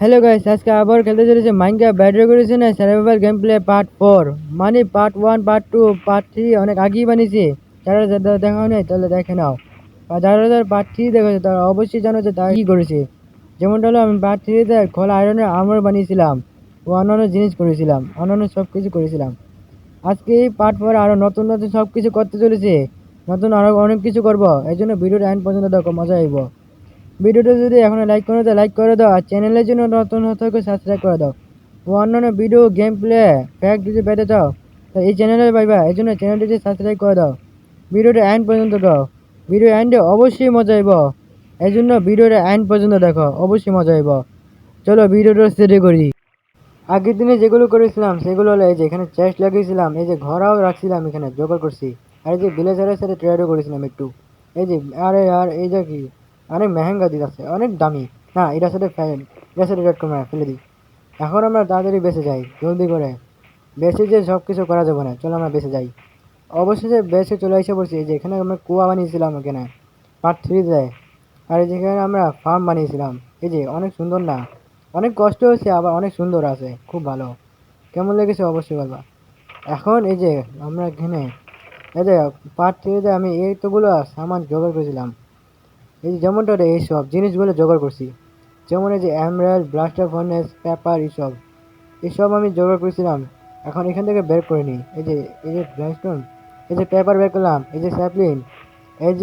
Hello guys, আজকে আবার খেলতে চলেছে মাইনক্রাফট ব্যাটারি করেছে না সার্ভাইভাল গেম প্লে পার্ট 4। মানে পার্ট 1 পার্ট 2 পার্ট 3 অনেক আগেই বানিয়েছে। যারা যারা দেখা নেই তাহলে দেখে নাও। আর যারা যারা পার্ট 3 দেখেছে তারা অবশ্যই জানো যে তারা কি করেছে। যেমনটা হলো আমি পার্ট 3-তে খোলা আয়রনের আর্মর বানিয়েছিলাম ও অন্যান্য জিনিস করেছিলাম, অন্যান্য সব কিছু করেছিলাম। আজকে এই পার্ট 4 আরো নতুন নতুন সব কিছু করতে চলেছে। নতুন আরো অনেক কিছু করবো, এই জন্য ভিডিওটা এন্ড পর্যন্ত দেখো, মজা আইব। ভিডিওটা যদি এখনো লাইক করে দাও লাইক করে দাও, আর চ্যানেলের জন্য নতুন হতে হলে সাবস্ক্রাইব করে দাও। ও অন্যান্য ভিডিও গেম প্লে ফ্যাক্ট যদি পেতে চাও তো এই চ্যানেলে পাইবা, এই জন্য চ্যানেলটি সাবস্ক্রাইব করে দাও। ভিডিওটা এন্ড পর্যন্ত দাও, ভিডিও এন্ডে অবশ্যই মজা আইব। এই জন্য ভিডিওটা এন্ড পর্যন্ত দেখো, অবশ্যই মজা আইব। চলো ভিডিওটা শুরু করি। আগের দিনে যেগুলো করেছিলাম সেগুলো হলো এই যে এখানে চেস্ট লাগিয়েছিলাম, এই যে ঘোড়াও রাখছিলাম, এখানে জোগাড় করছি। আর এই যে ভিলেজারের সাথে ট্রেডও করেছিলাম একটু। এই যে আরে আর এই যে কি অনেক মেহেঙ্গা দিচ্ছে, অনেক দামি। না এটার সাথে এটার সাথে রেড কমে ফেলে দিই। এখন আমরা তাড়াতাড়ি বেঁচে যাই জলদি করে। বেঁচে যে সব কিছু করা যাবে না, চলো আমরা বেঁচে যাই। অবশেষে বেঁচে চলে এসে পড়ছি। এই যে এখানে আমরা কুয়া বানিয়েছিলাম এখানে পার্ট 3 যায়। আর এই যেখানে আমরা ফার্ম বানিয়েছিলাম, এই যে অনেক সুন্দর না? অনেক কষ্ট হয়েছে আবার অনেক সুন্দর আছে, খুব ভালো। কেমন লেগেছে অবশ্যই বলবা। এখন এই যে আমরা এখানে এই যে পার্ট 3-তে আমি এইতগুলো সামান জোগাড় করেছিলাম। এই যে যেমনটা এই সব জিনিসগুলো জোগাড় করছি, যেমন এই যে এমরাল্ড, ব্লাস্টার ফার্নেস, পেপার, এইসব আমি জোগাড় করেছিলাম। এখন এখান থেকে বের করে নিই। এই যে ব্লাস্টন, এই যে পেপার বের করলাম, এই যে স্যাপলিন, এই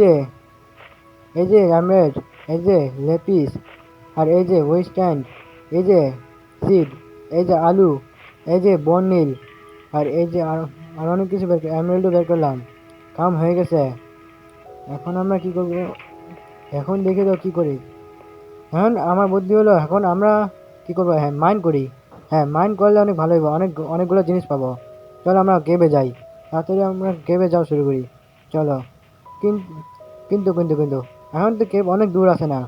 যে এমরাল্ড, এই যে লেপিস, আর এই যে ওয়েস্টার্ন, এই যে সিড, এই যে আলু, এই যে বর্নিল, আর এই যে আর অনেক কিছু বের এমরাল্ডও বের করলাম। কাম হয়ে গেছে। এখন আমরা কি করব? এখন দেখে দাও কি করি। এখন আমার বুদ্ধি হলো, এখন আমরা কি করবো? হ্যাঁ, মাইন্ড করি। হ্যাঁ, মাইন্ড করলে অনেক ভালো হইব, অনেকগুলো জিনিস পাবো। চলো আমরা গেবে যাই, তাড়াতাড়ি আমরা গেবে যাওয়া শুরু করি। চলো। কিন্তু কিন্তু কিন্তু কিন্তু এখন তো কেব অনেক দূর আছে না?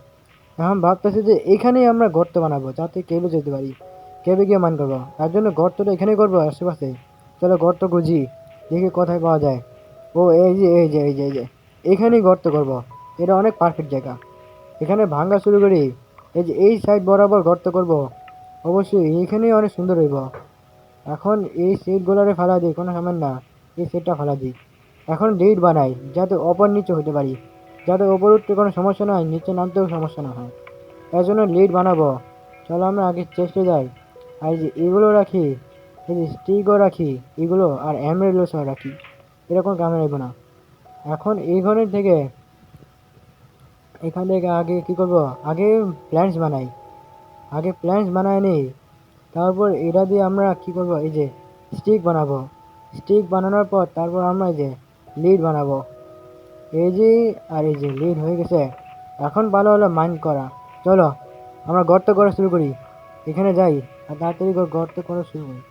এখন ভাবতেছি যে এখানেই আমরা গর্ত বানাবো যাতে কেবে যেতে পারি। কেবে গিয়ে মান করবো, তার জন্য গর্তটা এখানেই করবো আশেপাশে। চলো গর্ত খুঁজি, দেখি কোথায় পাওয়া যায়। ও এই যে এখানেই গর্ত করবো। এটা অনেক পারফেক্ট জায়গা। এখানে ভাঙা শুরু করি। এই যে এই সাইড বরাবর গর্ত করব। অবশ্যই এইখানেই অনেক সুন্দর হইব। এখন এই সিটগুলোরে ফালা দিই, কোনো সামান না। এই সিটটা ফালা দিই। এখন লিড বানাই যাতে ওপর নিচে হতে পারি, যাতে ওপর উঠতে কোনো সমস্যা না হয়, নিচে নামতেও সমস্যা না হয়। তার জন্য লিড বানাবো। চলো আমরা আগে চেষ্টা যাই। আর এই যে এগুলো রাখি, এই যে স্টিকও রাখি, এগুলো আর এমরেলও সহ রাখি। এরকম কামে রাখবো না। এখন এই ঘরের থেকে এখান থেকে আগে কি করব? আগে প্ল্যান্টস বানাই। আগে প্ল্যান্টস বানায় নিই, তারপর এটা দিয়ে আমরা কি করব? এই যে স্টিক বানাবো। স্টিক বানানোর পর তারপর আমরা এই যে লিড বানাবো। এই যে আর এই যে লিড হয়ে গেছে। এখন ভালো হলো মাইন্ড করা। চলো আমরা গর্ত করা শুরু করি। এখানে যাই আর তাড়াতাড়ি করে গর্ত করা শুরু করি।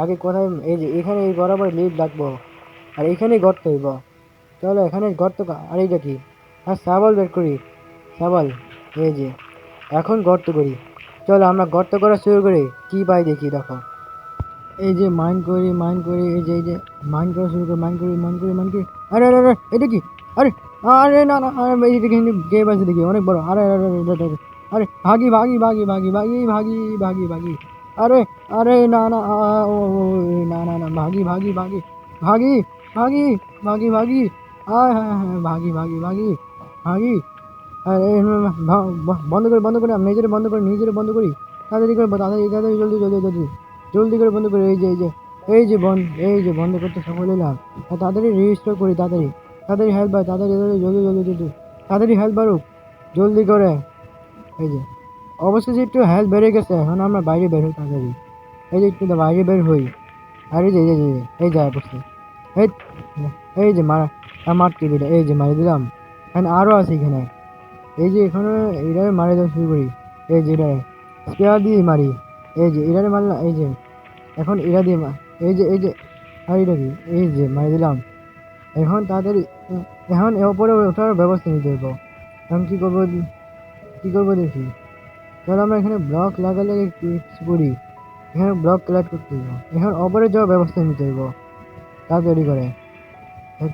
আগে কোথায়? এই যে এখানে এই বরাবর লিড রাখবো, আর এখানেই গর্ত হইব। চলো এখানে গর্ত আর এইটা কি? আর শাবল বের করি, শাবল। এই যে এখন গর্ত করি। চলো আমরা গর্ত করা শুরু করি, কি পাই দেখি। দেখো এই যে মাইন্ড করি এই যে মাইন্ড করা শুরু করি, মাইন্ড করি। আরে আরে আরে এটা কি? আরে আরে না না, আরে এইটা কিন্তু গেম আছে দেখি অনেক বড়। আরে আরে আরে আরে আরে আরে ভাগি। আরে আরে না না ও না না না, ভাগি ভাগি ভাগি। আয় হ্যাঁ হ্যাঁ, ভাগি। আরে বন্ধ করে আমি নিজেরে বন্ধ করি। তাড়াতাড়ি জলদি করে বন্ধ করি। এই যে বন্ধ করতে সফল হলাম। আর তাড়াতাড়ি রেজিস্টার করি, তাড়াতাড়ি হেল্প বার, তাড়াতাড়ি হেল্প বাড়ুক জলদি করে। এই যে অবশেষে একটু হেল্প বেড়ে গেছে। এখন আমরা বাইরে বের হই তাড়াতাড়ি। এই যে একটু বাইরে বের হই। আর এই যায় বসে। এই এই যে মার টিভিটা এই যে মারি দিলাম। এখানে আরো আছে এখানে। এই যে এখানে এটারে মারি দেওয়া শুরু করি। এই যে এটা স্পেয়ার দিয়ে মারি। এই যে এটারে মারলাম। এই যে এখন এরা দিয়ে এই যে আর এটা কি? এই যে মারি দিলাম। এখন তাড়াতাড়ি এখন এর উপরে ওঠার ব্যবস্থা নিতে হইব। এখন কি করবো দেখি। ধর আমরা এখানে ব্লক লাগালে কিছু করি। এখানে ব্লক কালেক্ট করতে হইব। এখন ওপরে যাওয়ার ব্যবস্থা নিতে হইব তাড়াতাড়ি করে।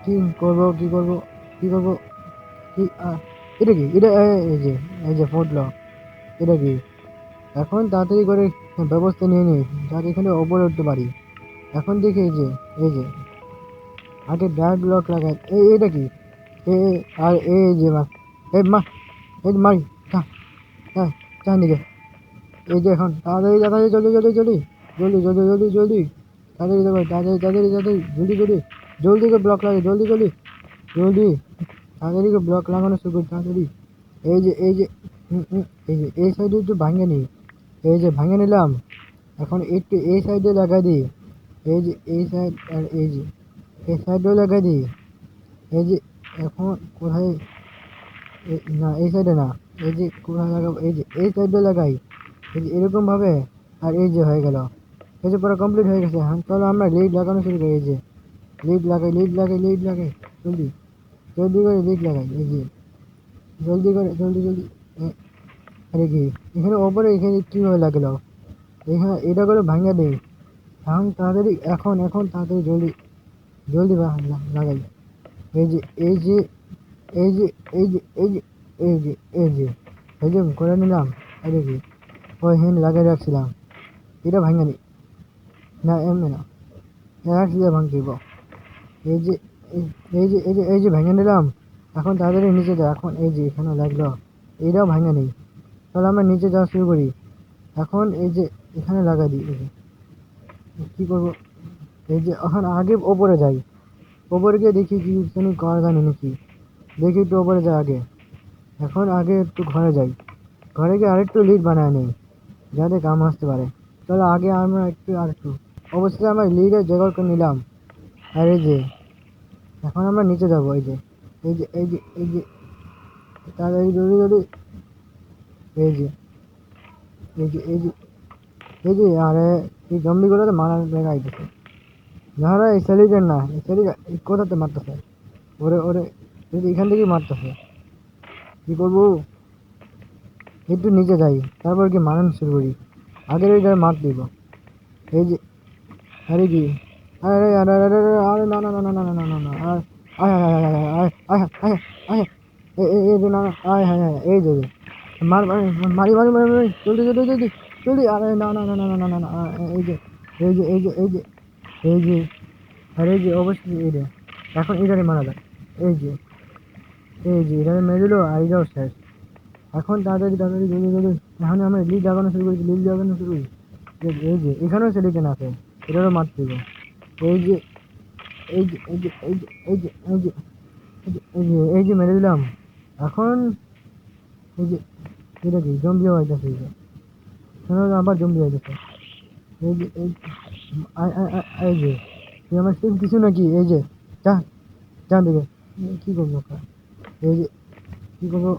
কি করবো কি এটা কি? এটা এই যে ফুটলো। এটা কি? এখন তাড়াতাড়ি করে ব্যবস্থা নিয়ে নিই যাতে এখানে ওপরে উঠতে পারি। এখন দেখি এই যে আগে ব্যাড লক লাগাই। এটা কি? এ আর এই যে মা এই মা এই যে মারি যা যা যা দিকে। এই যে এখন তাড়াতাড়ি তাড়াতাড়ি জলদি জলদি জলদি জলদি জলদি জলদি জলদি তাড়াতাড়ি দেখো তাড়াতাড়ি তাড়াতাড়ি তাড়াতাড়ি জলদি জলদি জলদি করে ব্লক লাগে জলদি জলদি জলদি তাড়াতাড়ি করে ব্লক লাগানো শুরু করি তাড়াতাড়ি। এই যে এই যে এই সাইডে একটু ভাঙে নি। এই যে ভাঙে নিলাম। এখন একটু এই সাইডে লাগাই দিই। এই যে এই সাইড আর এই সাইডেও লাগাই দিই। এই যে এখন কোথায় না এই সাইডে না। এই যে কোথায় লাগাবো? এই যে এই সাইডে লাগাই। এই যে এরকমভাবে। আর এই যে হয়ে গেল। এই যে পুরো কমপ্লিট হয়ে গেছে। হ্যাঁ চলো আমরা লিড লাগানো শুরু করি। এই যে লিড লাগাই লিড লাগাই লিড লাগাই জলদি জলদি করে লিড লাগাই। এই যে জলদি করে জলদি জলদি আরে কি এখানে ওপরে এখানে কীভাবে লাগলো? এখানে এটা করে ভাঙা দেই। এখন তাড়াতাড়ি এখন এখন তাড়াতাড়ি জলদি জলদি লাগাই। এই যে এই যে এই যে এই যে এই যে এই যে এই যে এই যে করে নিলাম। আরে কি ওই হেন লাগিয়ে রাখছিলাম। এটা ভাঙা নি না এমনি না রাখছিলে ভাঙতিব। এই যে এই যে ভেঙে নিলাম। এখন তাড়াতাড়ি নিচে যাও। এখন এই যে এখানে লাগলো এইটাও ভাঙা নেই। তাহলে আমরা নিচে যাওয়া শুরু করি। এখন এই যে এখানে লাগাই দিই। এই যে কী করবো? এই যে এখন আগে ওপরে যাই। ওপরে গিয়ে দেখি কি কোনো কার জানি নাকি। দেখি একটু ওপরে যাই আগে। এখন আগে একটু ঘরে যাই। ঘরে গিয়ে আরেকটু লিড বানায় নেই যাতে কাম আসতে পারে। চলো আগে আমরা আরেকটু অবশ্যই আমরা লিডের জোগাড় করে নিলাম। আর এই যে এখন আমরা নিচে যাবো। এই যে এই যে এই যে এই যে তাড়াতাড়ি জলদি জলদি এই যে এই যে এই যে এই যে আরে এই জম্বিগুলোতে মারার জায়গা আইতেছে। না এই সেলিডের না এই সেলিড কোথাতে মারতেছে? ওরে ওরে এই যে এখান থেকেই মারতেছে। কী করবো? একটু নিচে যাই তারপর কি মারানো শুরু করি। আগের ওই মার দিব। এই যে আরে কি আরে আরে আরে আরে আরে না না না না না না না না না আয় আয় আয় আয় আয় আয় আয় এই যে না আয় হায় হায় এই যে মার মারি মারি মারি মারি মারি জলদি জলদি জলদি জলদি আরে না না না না না না না না এই যে এই যে এই যে এই যে এই যে আরে এই যে অবশ্যই এই রে এখন এটারে মারা যাক। এই যে এটারে মেরে দিল আর এটাও শেষ। এখন তাড়াতাড়ি তাড়াতাড়ি জলদি জলদি এখন আমরা লিড লাগানো শুরু করি লিড লাগানো শুরু করি। এই যে এখানেও সেলিটেন আছে এটারও মারতে হবে। এই যে এই যে এই যে এই যে এই যে এই যে এই যে মেরে দিলাম। এখন এই যে এটা কি জম্বি হইতেছে। এই যে আবার জম্বি হইতেছে। এই যে এই যে তুই আমার সেম কিছু নাকি? এই যে যা যা দেখে কী করবো? এই যে কী করবো?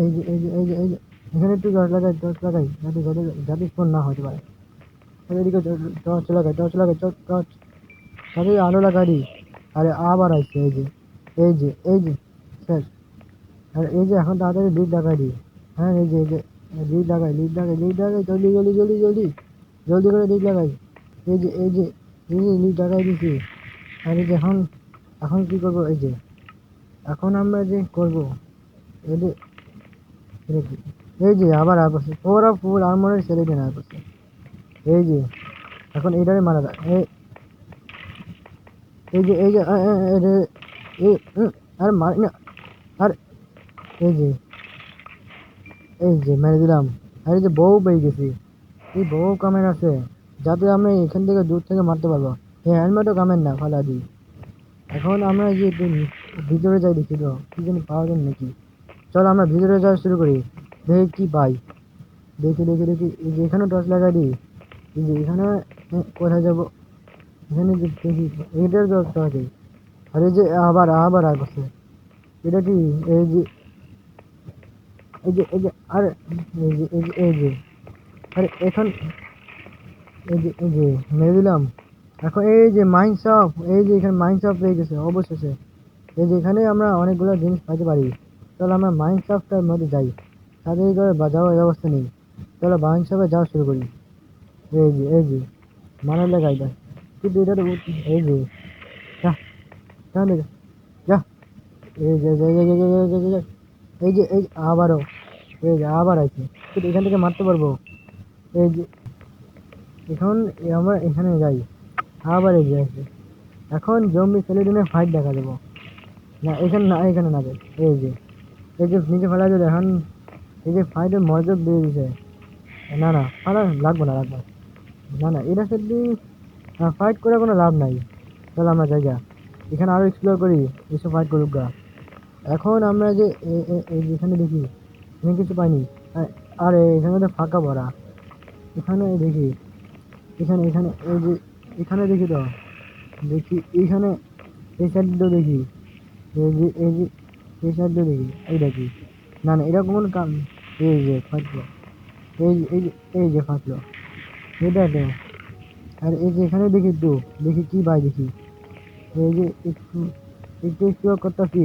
এই যে এই যে এই যে এই যে এখানে একটু টর্চ লাগাই যাতে যাতে যাতে ফোন না হতে পারে। এদিকে টর্চ লাগাই টর্চ তাদের আলো লাগাই দিই। আরে আবার আসছে। এই যে এই যে এই যে শেষ। আর এই যে এখন তাড়াতাড়ি লিড লাগাই দিই। হ্যাঁ এই যে লিড লাগাই জলদি জলদি জলদি জলদি জলদি করে লিড লাগাই। এই যে লিড লাগাই দিছি। আর এই যে এখন এখন কী করবো? এই যে এখন আমরা যে করবো এই যে এটা কি? এই যে আবার আসছে ওরা ফুল আর্মারের ছেলেকে না করছে। এই যে এখন এটারে মারা যায়। এই যে আর মারি না। আর এই যে মেরে দিলাম। আর এই যে বউ পেয়ে গেছি। এই বউ কামের আছে যাতে আমরা এখান থেকে দূর থেকে মারতে পারবো। এই হেলমেটও কামের না ফালা দিই। এখন আমরা যে একটু ভিতরে যাই দেখি তো কি জানি পাওয়া যায় নাকি। চলো আমরা ভিতরে যাওয়া শুরু করি দেখি কি পাই। দেখি দেখি দেখি এই যে এখানে টর্চ লাগাই দিই। এই যে এখানে কোথায় যাবো? এখানে দেখি এটার টর্চ আছে। আর এই যে আবার আসছে। এটা কি? এই যে আরে এই যে আরে এখন এই যে মেরে দিলাম। এখন এই যে মাইনশপ এই যে এখানে মাইনশপ পেয়ে গেছে অবশেষে। এই যে এখানে আমরা অনেকগুলো জিনিস পাইতে পারি। চলো আমরা মাইনশপটার মধ্যে যাই। তাদের করে যাওয়ার ব্যবস্থা নেই। চলো মাইনশপে যাওয়া শুরু করি। এই যে মারার লাগাই দেয় কিন্তু এটা তো এই যে যা যা দেখে যা এই যে এই যে আবারও এই যে আবার আছে, কিন্তু এখান থেকে মারতে পারবো। এই যে এখন আমরা এখানে যাই, আবার এই যে আছে। এখন জম্বি স্কেলেটনের ফাইট দেখা দেবো। না এখানে না, এখানে না যাই। এই যে নিচে ফেলা যাবে এখন। এই যে ফাইটের মজা দিয়ে দিছে। না না ফালা লাগবো না, লাগবো না। না না এটা সত্যি ফাইট করে কোনো লাভ নাই। চল আমরা জায়গা এখানে আরো এক্সপ্লোর করি, এসব ফাইট করুক গা। এখন আমরা যে এই যেখানে দেখি এখানে কিছু পাইনি। আরে এখানে তো ফাঁকা ভরা। এখানে দেখি, এখানে এখানে এই যে এখানে দেখি তো, দেখি এইখানে এই সাইডটা দেখি, এই যে এই সাইডটা দেখি, এই দেখি। না না এটা কোন কাম। এই যে ফাটলো, এই যে ফাটলো, এটা এটা। আর এই যে এখানে দেখি তো, দেখি কি ভাই দেখি। এই যে একটু একটু একটু করতেছি।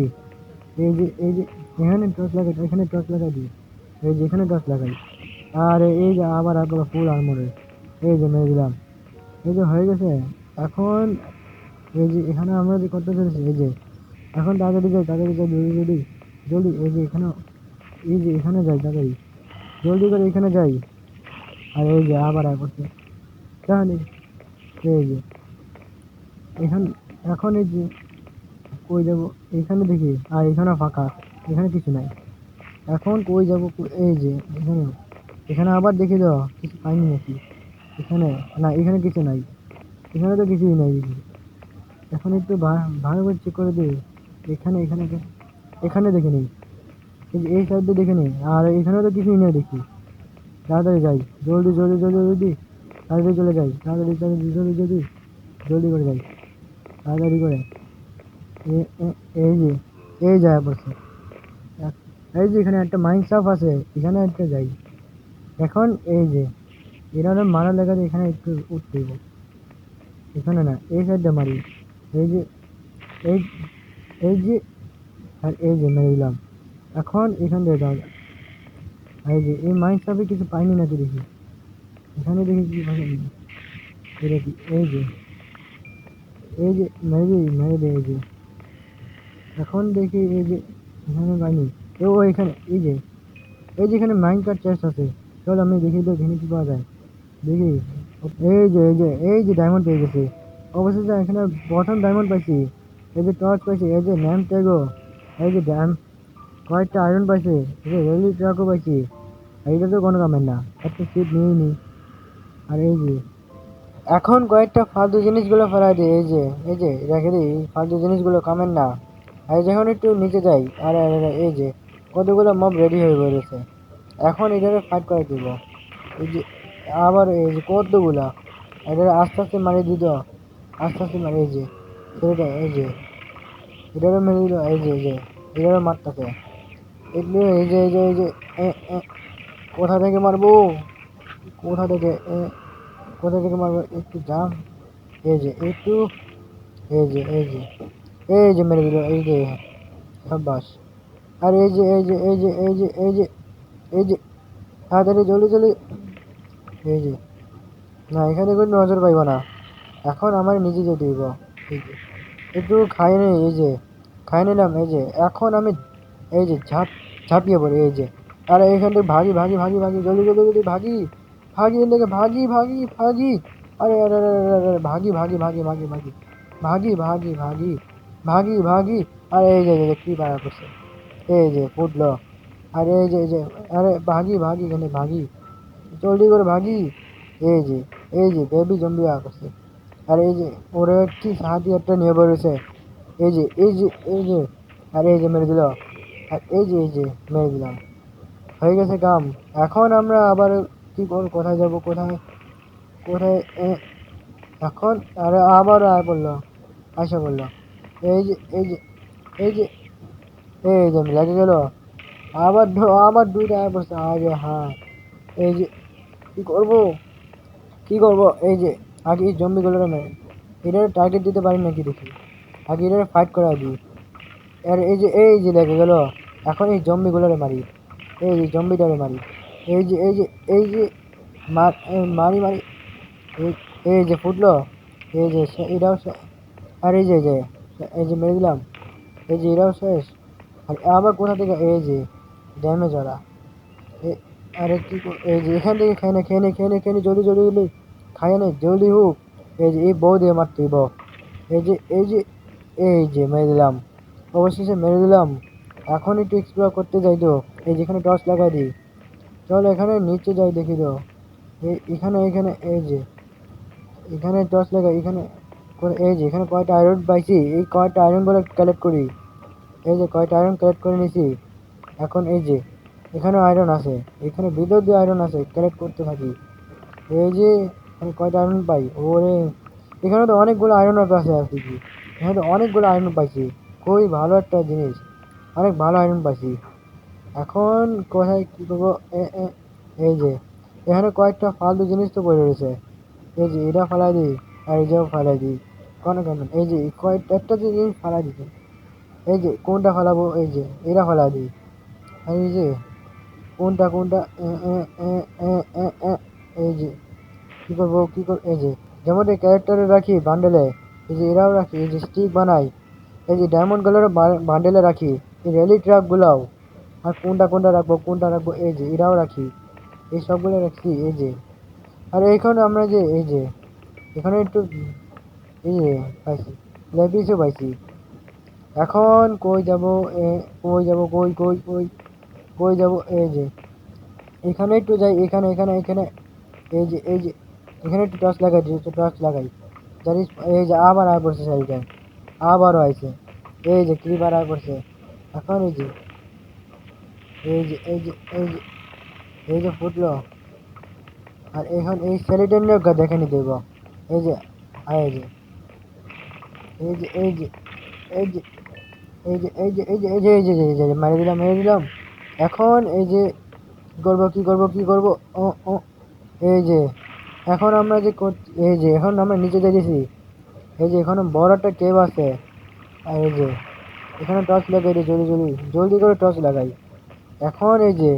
এই যে এখানে টর্চ লাগাই, এখানে টর্চ লাগাই দিই। এই যে এখানে টর্চ লাগাই। আর এই যে আবার একবার ফুল আর্মরে। এই যে মেরে দিলাম। এই যে হয়ে গেছে। এখন এই যে এখানে আমরা যে করতে চলেছি, এই যে এখন তাড়াতাড়ি যাই, তাড়াতাড়ি যাই, জলদি জলদি জলদি। এই যে এখানে, এই যে এখানে যাই তাড়াতাড়ি, জলদি করে এখানে যাই। আর এই যে আবার করছে তাহলে। এই যে এখান, এখন এই যে কই যাবো, এখানে দেখি আর এখানে ফাঁকা, এখানে কিছু নাই। এখন কই যাবো, এই যে এখানে, এখানে আবার দেখে যাও কিছু পাইনি নাকি। এখানে না, এখানে কিছু নাই, এখানে তো কিছুই নাই দেখি। এখন একটু ভালো করে চেক করে দিই। এখানে এখানে এখানে দেখে নিই, এই সাইডে দেখে নিই। আর এখানে তো কিছুই নেই দেখি। তাড়াতাড়ি যাই, জলদি জলদি জলদি জলদি, তাড়াতাড়ি চলে যাই, তাড়াতাড়ি তাড়াতাড়ি জলদি জলদি জলদি করে যাই, তাড়াতাড়ি করে। এই যে এই যায় পড়ছে। এই যে এখানে একটা মাইন্ড সাফ আছে, এখানে একটা যাই। এখন এই যে এরা মারা লেগে এখানে একটু উঠতে হইব। এখানে না, এই সাইডটা মারি। এই যে এই এই যে আর এই যে মেরে দিলাম। এখন এখান দিয়ে যাও। এই যে এই মাইন্ড সাফে কিছু পাইনি নাকি দেখি। এখানে দেখি কি পাইনি। এটা কি, এই যে মেরে দে এই যে। এখন দেখি এই যে এখানে পাইনি। ও এখানে এই যে এখানে মাইন্ড কার্ড চেস্ট আছে। চল আমি দেখি তো এখানে কি পাওয়া যায়, দেখি। এই যে ডায়মন্ড পেয়ে গেছি অবশেষে। এখানে প্রথম ডায়মন্ড পাইছি। এই যে টর্চ পাইছি, এই যে ন্যাম ট্যাগও, এই যে কয়েকটা আয়রন পাইছি, এই যে রেলি ট্রাকও পাইছি। এইটা তো কোনো কামের না, একটা সিট নিয়ে নি। আর এই যে এখন কয়েকটা ফালতু জিনিসগুলো ফেলাই দিই। এই যে রেখে দিই, ফালতু জিনিসগুলো কামের না। আর যখন একটু নিচে যাই, আর এই যে কতগুলো মব রেডি হয়ে বেরোছে। এখন এটাকে ফাইট করে দিব। এই যে আবার এই যে কতগুলা, এটা আস্তে আস্তে মারিয়ে দিত, আস্তে আস্তে মারি। এই যে এটা, এই যে এটারও মেরে দিল। এই যে এটারও মারতেছে এগুলো। এই যে এ, এ, কোথা থেকে মারবো, কোথা থেকে কোথা থেকে মারবো, একটু জাম। এই যে একটু, এই যে মেরে দিল। এই যে সাব্বাস। আর এই যে তাড়াতাড়ি জলদি জলদি। এই যে না, এখানে কোনো নজর পাইব না। এখন আমার নিজে যেতে হইব। এই যে একটু খাই নি, এই যে খাই নিলাম। এই যে এখন আমি এই যে ঝাঁপিয়ে পড়ি। এই যে আর এখান থেকে ভাগি ভাগি ভাগি ভাগি, জলদি জলদি জলদি ভাগি ভাগি, এখান থেকে ভাগি ভাগি ভাগি। আরে আরে আরে আরে আরে, ভাগি ভাগি ভাগি ভাগি ভাগি ভাগি ভাগি ভাগি ভাগি ভাগি। আর এই যে কি পারা করছে, এই যে ফুটলো। আর এই যে আরে ভাগি ভাগি, এখানে ভাগি, জলদি করে ভাগি। এই যে বেবি জম্বি করছে। আর এই যে ওরা কি হাতিয়ারটা নিয়ে বেরোছে। এই যে আর এই যে মেরে দিল। আর এই যে মেরে দিলাম। হয়ে গেছে কাম। এখন আমরা আবার কি করব, কোথায় যাব, কোথায় কোথায় এখন আরে আবার আয় বললো, আসা বললো। এই যে এই যে এই যে এই যে লেগে গেল। আবার দুইটা আয় পড়ছে। আরে হ্যাঁ, এই যে কি করবো, কি করবো। এই যে আগে এই জম্বিগুলো না, এটার টার্গেট দিতে পারি নাকি দেখি। আগে এটার ফাইট করা দিই। আর এই যে লেগে গেল। এখন এই জম্বিগুলোরে মারি, এই যে জম্বিটারে মারি। এই যে মারি মারি। এই এই যে ফুটলো। এই যে এটাও আর এই যে মেরে দিলাম। এই যে এটাও শেষ। আর আবার কোথা থেকে, এই যে ড্যামেজ ওরা। এ আরে এই যে এখান থেকে খেয়ে নে জলদি জলদি জলদি খাইয়ে নে জলদি হোক। এই যে এই বউ দিয়ে মারতে বউ। এই যে মেরে দিলাম, অবশেষে মেরে দিলাম। এখন একটু এক্সপ্লোর করতে যাই তো। এই যেখানে টর্চ লাগাই দিই, চল এখানে নিচে যাই দেখি তো। এখানে এই যে এখানে টর্চ লাগাই এখানে এই যে এখানে কয়টা আয়রন পাইছি, এই কয়টা আয়রন গুলো কালেক্ট করি। এই যে কয়টা আয়রন কালেক্ট করে নিছি। এখন এই যে এখানে আয়রন আছে, এখানে ভিতর দিয়ে আয়রন আছে, কালেক্ট করতে থাকি। এই যে এখানে কয়টা আয়রন পাই, ওরে এখানে তো অনেকগুলো আয়রনের কাছে আছে কি, এখানে তো অনেকগুলো আয়রন পাইছি। খুবই ভালো একটা জিনিস, অনেক ভালো আয়রন পাইছি। এখন কোথায় কি করবো? এই যে এখানে কয়েকটা ফালতু জিনিস তো পড়ে রয়েছে। এই যে এটা ফালাই দিই, আর এই যেও ফালাই দিই। কেন এই যে কয়েকটা একটা জিনিস ফালাই দিতে, এই যে কোনটা ফালাবো, এই যে এটা ফালাই দিই। আর এই যে কোনটা এই যে এই যে যেমন এই ক্যারেক্টারে রাখি বান্ডেলে, এই যে এরাও রাখি, এই যে স্টিক বানাই, এই যে ডায়মন্ড কালারের বান্ডেলে রাখি, এই র্যালি ট্রাকগুলাও। আর কোনটা রাখবো এই যে এরাও রাখি, এই সবগুলো রাখছি এই যে। আর এইখানে আমরা যে এই যে এখানে একটু এই যে পাইছি, লেপিসও পাইছি। এখন কই যাব, কই যাব? এই যে এখানে একটু যাই, এখানে এই যে এখানে একটু টর্চ লাগাই দিই, টর্চ লাগাই জানিস। এই যে আবার আয় পড়ছে শাড়িটা, আবারও আইছে। এই যে ক্রিপার আয় পড়ছে। এখন এই যে ফুটলো। আর এখন এই স্কেলিটন নিয়ে দেখে নিতে হইব। এই যে আর এই যে এই যে মেরে দিলাম। এখন এই যে কি করবো? ও ও এই যে এখন আমরা এই যে এখন আমরা নিচে দেখেছি। এই যে এখানে বড় একটা কেভ আছে। আর এই যে এখানে টর্চ লাগাই রে, জলদি করে টর্চ লাগাই। এখন এই যে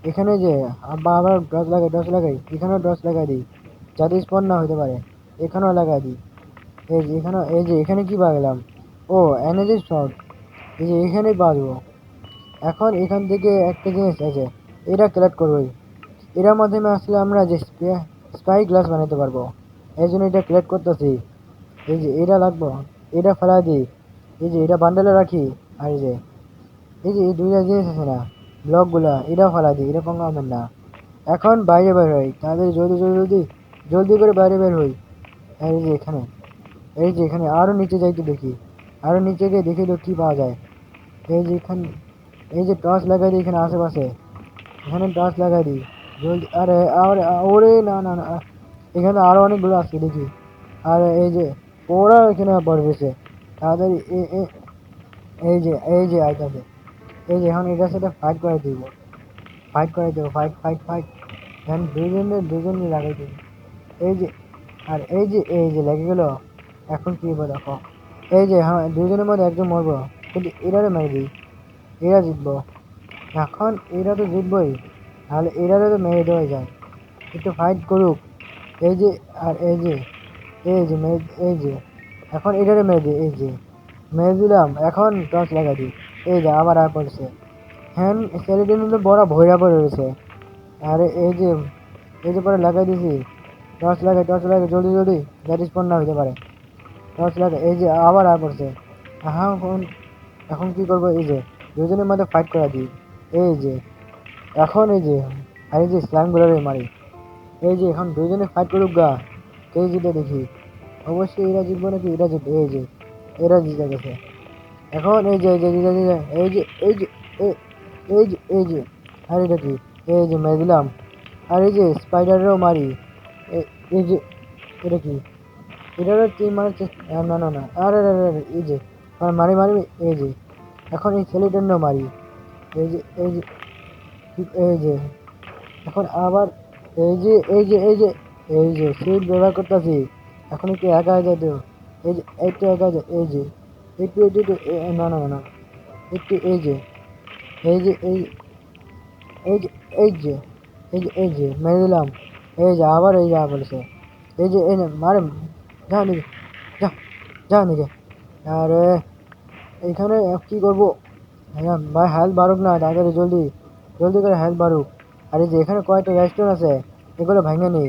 এখানে যে আবার টর্চ লাগাই এখানেও টর্চ লাগাই দিই, যাতে স্পন না হতে পারে। এখানেও লাগাই দিই। এই যে এখানে কি পাগলাম? ও এনার্জি শর্ট, এই যে এখানেই বাজবো। এখন এখান থেকে একটা জিনিস আছে, এটা কালেক্ট করবোই। এটার মাধ্যমে আসলে আমরা যে স্কাই গ্লাস বানাতে পারবো। এই জন্য এটা কালেক্ট করতেছি। এই যে এটা লাগবো, এটা ফেলা দিই। এই যে এটা বান্ডেলে রাখি। আর এই যে এই দুইটা জিনিস আছে না, ব্লকগুলা, এটাও ফেলা দিই, এটা পঙ্গা হবে না। এখন বাইরে বের হই, তাদের জলদি করে বাইরে বের হই। আর এই যে এখানে আরো নিচে যাইতে দেখি, আরো নিচে গিয়ে দেখি তো কি পাওয়া যায়। এই যে এখানে এই যে টর্চ লাগাই দিই এখানে আশেপাশে, এখানে টর্চ লাগাই দিই জলদি। আরে আরে ওরে না, এখানে আরো অনেকগুলো আছে দেখি। আর এই যে ওরা এখানে পড়ে রয়েছে তাড়াতাড়ি। এই যে আইতাছে। এই যে এখন এটার সাথে ফাইট করে দেবো, ফাইট। এখন দুজনে লাগাই দেবো। এই যে আর এই যে লেগে গেল। এখন কি হবে দেখো। এই যে হ্যাঁ, দুজনের মধ্যে একজন মরবো, কিন্তু এরারে মেরে দিই, এরা জিতবো। এখন এরা তো জিতবই, তাহলে এরারে তো মেরে দেওয়া যায়। একটু ফাইট করুক। এই যে আর এই যে এখন এটারে মেরে দিই। এই যে মেরে দিলাম। এখন টর্চ লাগাই দিই। এই যে আবার আর পড়ছে। হ্যাঁ, স্কেলিটন তো বড় ভৈরা পড়ে রয়েছে। আর এই যে পরে লাগাই দিছি। টর্চ লাগাই জলদি যাতে স্পন না হইতে পারে। টর্চ লাগাই, এই যে আবার আর পড়ছে। হ্যাঁ, এখন কি করবো? এই যে দুজনের মধ্যে ফাইট করা দিই। এই যে এখন আর এই যে স্ল্যামগুলোরে মারি। এই যে এখন দুজনে ফাইট করুক গা, কে জিতে দেখি। অবশ্যই এরা জিতবো নাকি এরা জিতবে। এই যে এরা জিতে গেছে। এখন এই যে এই যে এ- এই যে আর এটা কি? এই যে মেরে দিলাম। আর এই যে স্পাইডারেরও মারি। এই যে এটা কি? এটারও কি মারার চেষ্টা, না আরে এই যে মারি। এই যে এখন এই ছেলেটারও মারি। এই যে এই যে এখন আবার এই যে সুইট ব্যবহার করতেছি। এখন একটু একা যায় তো। এই যে একটু একা যায়। এই যে একটু না, একটু এই যে এই এই যে এই যে এই যে মেরে দিলাম। এই যে আবার এই যা বলেছে। এই যে মারে, যা নিকে, যা যা নিকে। আরে এইখানে কি করবো? হ্যাঁ ভাই, হেল্প বাড়ুক না তাড়াতাড়ি, জলদি করে হেল্প বাড়ুক। আর এই যে এখানে কয়টা রেস্টুরেন্ট আছে, এগুলো ভাঙে নেই।